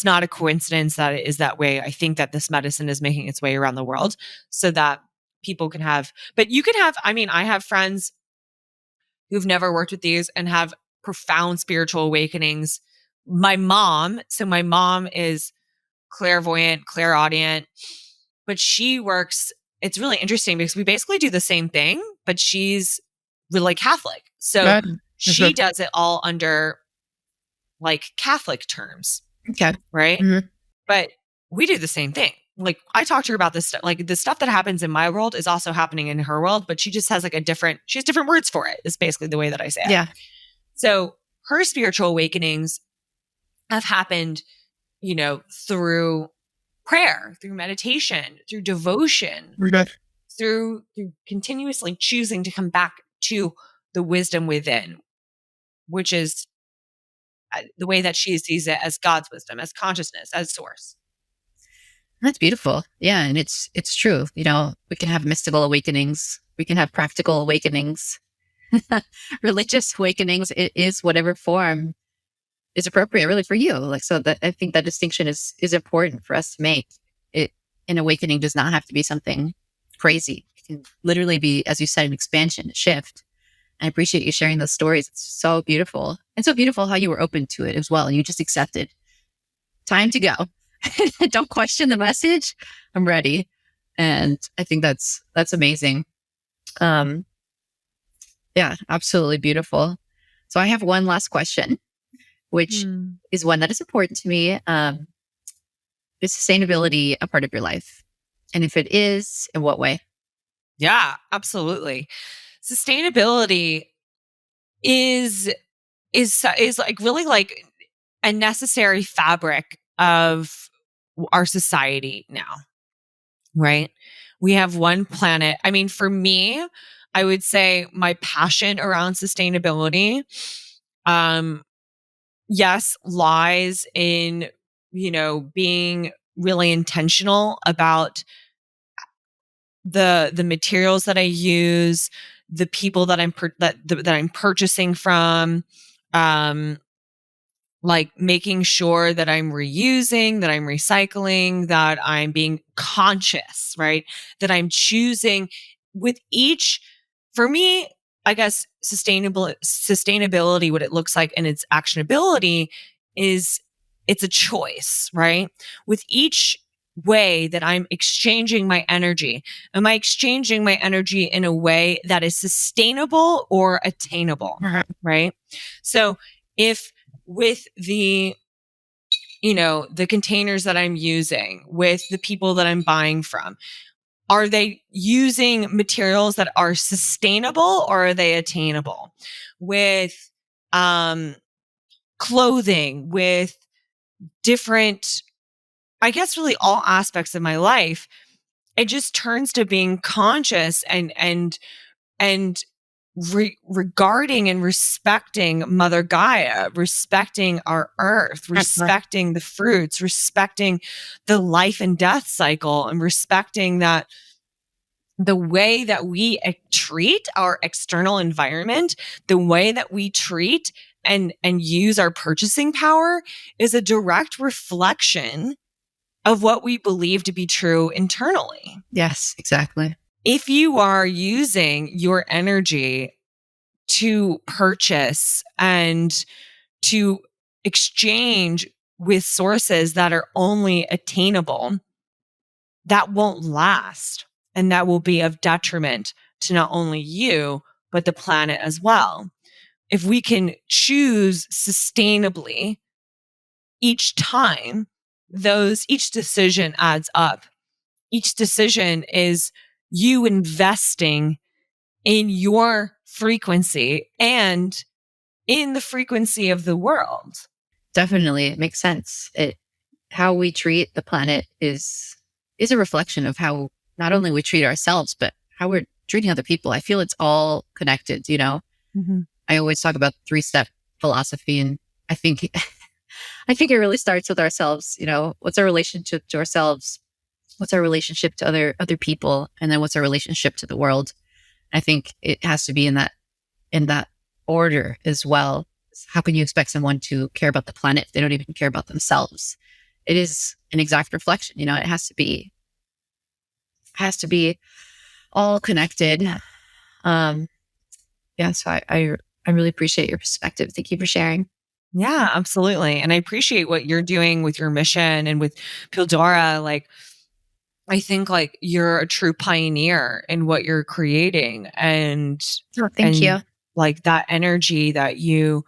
Speaker 2: not a coincidence that it is that way. I think that this medicine is making its way around the world so that people can have, but you can have, I have friends who've never worked with these and have profound spiritual awakenings. My mom is clairvoyant, clairaudient, but she works, it's really interesting because we basically do the same thing, but she's really Catholic. So she does it all under like Catholic terms.
Speaker 1: Okay.
Speaker 2: Right.
Speaker 1: Mm-hmm.
Speaker 2: But we do the same thing. Like I talk to her about this stuff, like the stuff that happens in my world is also happening in her world, but she just has like she has different words for it. Is basically the way that I say it.
Speaker 1: Yeah.
Speaker 2: So her spiritual awakenings have happened, through prayer, through meditation, through devotion, through continuously choosing to come back to the wisdom within, which is the way that she sees it as God's wisdom, as consciousness, as source.
Speaker 1: That's beautiful. Yeah. And it's true. We can have mystical awakenings. We can have practical awakenings, religious awakenings. It is whatever form is appropriate really for you. Like, so that I think that distinction is important for us to make. An awakening does not have to be something crazy. It can literally be, as you said, an expansion, a shift. I appreciate you sharing those stories. It's so beautiful. And so beautiful how you were open to it as well. And you just accepted. Time to go. Don't question the message. I'm ready. And I think that's amazing. Yeah, absolutely beautiful. So I have one last question, which is one that is important to me. Is sustainability a part of your life? And if it is, in what way?
Speaker 2: Yeah, absolutely. Sustainability is like really like a necessary fabric of our society now, right? We have one planet. For me, I would say my passion around sustainability, yes, lies in, being really intentional about the materials that I use, the people that that I'm purchasing from, like making sure that I'm reusing, that I'm recycling, that I'm being conscious, right? That I'm choosing with each, for me, I guess sustainability, what it looks like and its actionability is it's a choice, right? With each way that I'm exchanging my energy, am I exchanging my energy in a way that is sustainable or attainable, right? So if with the the containers that I'm using, with the people that I'm buying from, are they using materials that are sustainable or are they attainable? With clothing, with different, I guess really all aspects of my life, it just turns to being conscious and regarding and respecting Mother Gaia, respecting our earth, respecting the fruits, respecting the life and death cycle, and respecting that the way that we treat our external environment, the way that we treat and use our purchasing power is a direct reflection of what we believe to be true internally.
Speaker 1: Yes, exactly.
Speaker 2: If you are using your energy to purchase and to exchange with sources that are only attainable, that won't last. And that will be of detriment to not only you, but the planet as well. If we can choose sustainably each time, each decision adds up. Each decision is you investing in your frequency and in the frequency of the world.
Speaker 1: Definitely. It makes sense. How we treat the planet is a reflection of how not only we treat ourselves, but how we're treating other people. I feel it's all connected, you know?
Speaker 2: Mm-hmm.
Speaker 1: I always talk about 3-step philosophy, and I think I think it really starts with ourselves. You know, what's our relationship to ourselves? What's our relationship to other people? And then what's our relationship to the world? I think it has to be in that order as well. How can you expect someone to care about the planet if they don't even care about themselves? It is an exact reflection. You know, it has to be all connected. Yeah. So I really appreciate your perspective. Thank you for sharing.
Speaker 2: Yeah, absolutely. And I appreciate what you're doing with your mission and with Pildora. Like, I think like you're a true pioneer in what you're creating, and
Speaker 1: Oh, thank you.
Speaker 2: like that energy that you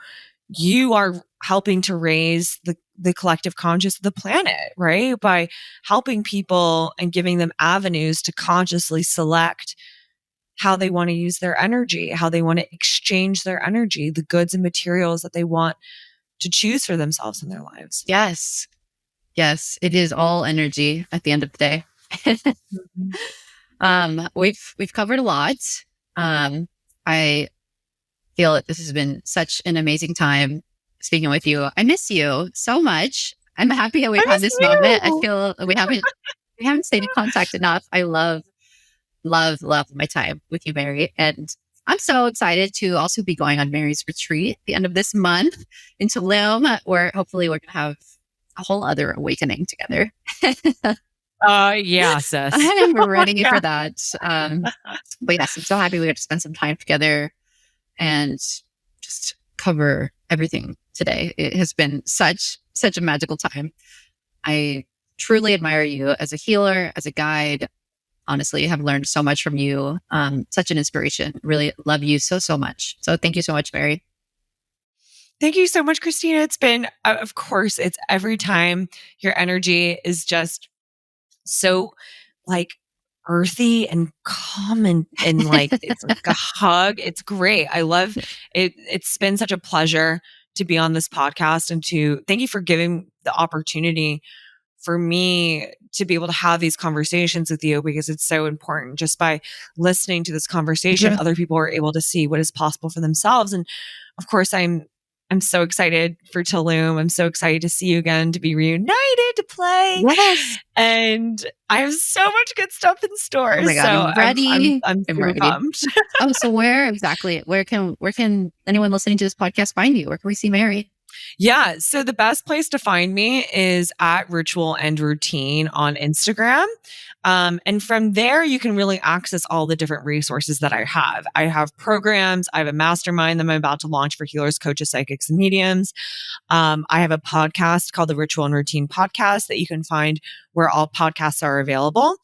Speaker 2: are helping to raise the collective conscious of the planet, right? By helping people and giving them avenues to consciously select how they want to use their energy, how they want to exchange their energy, the goods and materials that they want to choose for themselves in their lives.
Speaker 1: Yes. Yes. It is all energy at the end of the day. We've covered a lot. I feel that this has been such an amazing time speaking with you. I miss you so much. I'm happy that we've
Speaker 2: I
Speaker 1: had
Speaker 2: miss
Speaker 1: this moment. I
Speaker 2: you.
Speaker 1: feel that we haven't stayed in contact enough. I love my time with you, Mary. And I'm so excited to also be going on Mary's retreat at the end of this month in Tulum, where hopefully we're going to have a whole other awakening together.
Speaker 2: Yeah, sis.
Speaker 1: I'm ready for
Speaker 2: Yeah.
Speaker 1: that. But yes, I'm so happy we got to spend some time together and just cover everything today. It has been such a magical time. I truly admire you as a healer, as a guide. Honestly, have learned so much from you. Such an inspiration. Really love you so much. So thank you so much, Mary.
Speaker 2: Thank you so much, Christina. It's been, of course, it's every time your energy is just so like earthy and calm and like it's like a hug. It's great. I love it. It's been such a pleasure to be on this podcast and to thank you for giving the opportunity for me to be able to have these conversations with you, because it's so important. Just by listening to this conversation, other people are able to see what is possible for themselves. And of course, I'm so excited for Tulum. I'm so excited to see you again, to be reunited, to play.
Speaker 1: Yes.
Speaker 2: And I have so much good stuff in store.
Speaker 1: Oh my God,
Speaker 2: So
Speaker 1: I'm ready.
Speaker 2: I'm
Speaker 1: I'm
Speaker 2: super
Speaker 1: ready.
Speaker 2: pumped.
Speaker 1: Oh, so where can anyone listening to this podcast find you? Where can we see Mary?
Speaker 2: Yeah. So the best place to find me is at Ritual and Routine on Instagram. And from there, you can really access all the different resources that I have. I have programs. I have a mastermind that I'm about to launch for healers, coaches, psychics, and mediums. I have a podcast called the Ritual and Routine Podcast that you can find where all podcasts are available.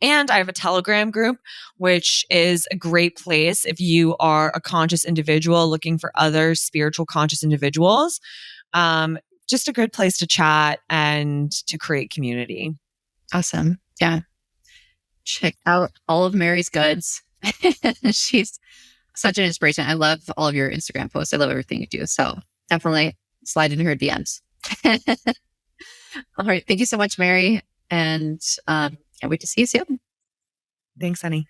Speaker 2: And I have a Telegram group, which is a great place if you are a conscious individual looking for other spiritual conscious individuals. Just a good place to chat and to create community.
Speaker 1: Awesome. Yeah. Check out all of Mary's goods. She's such an inspiration. I love all of your Instagram posts. I love everything you do. So definitely slide into her DMs. All right. Thank you so much, Mary. And can't wait to see you soon.
Speaker 2: Thanks, honey.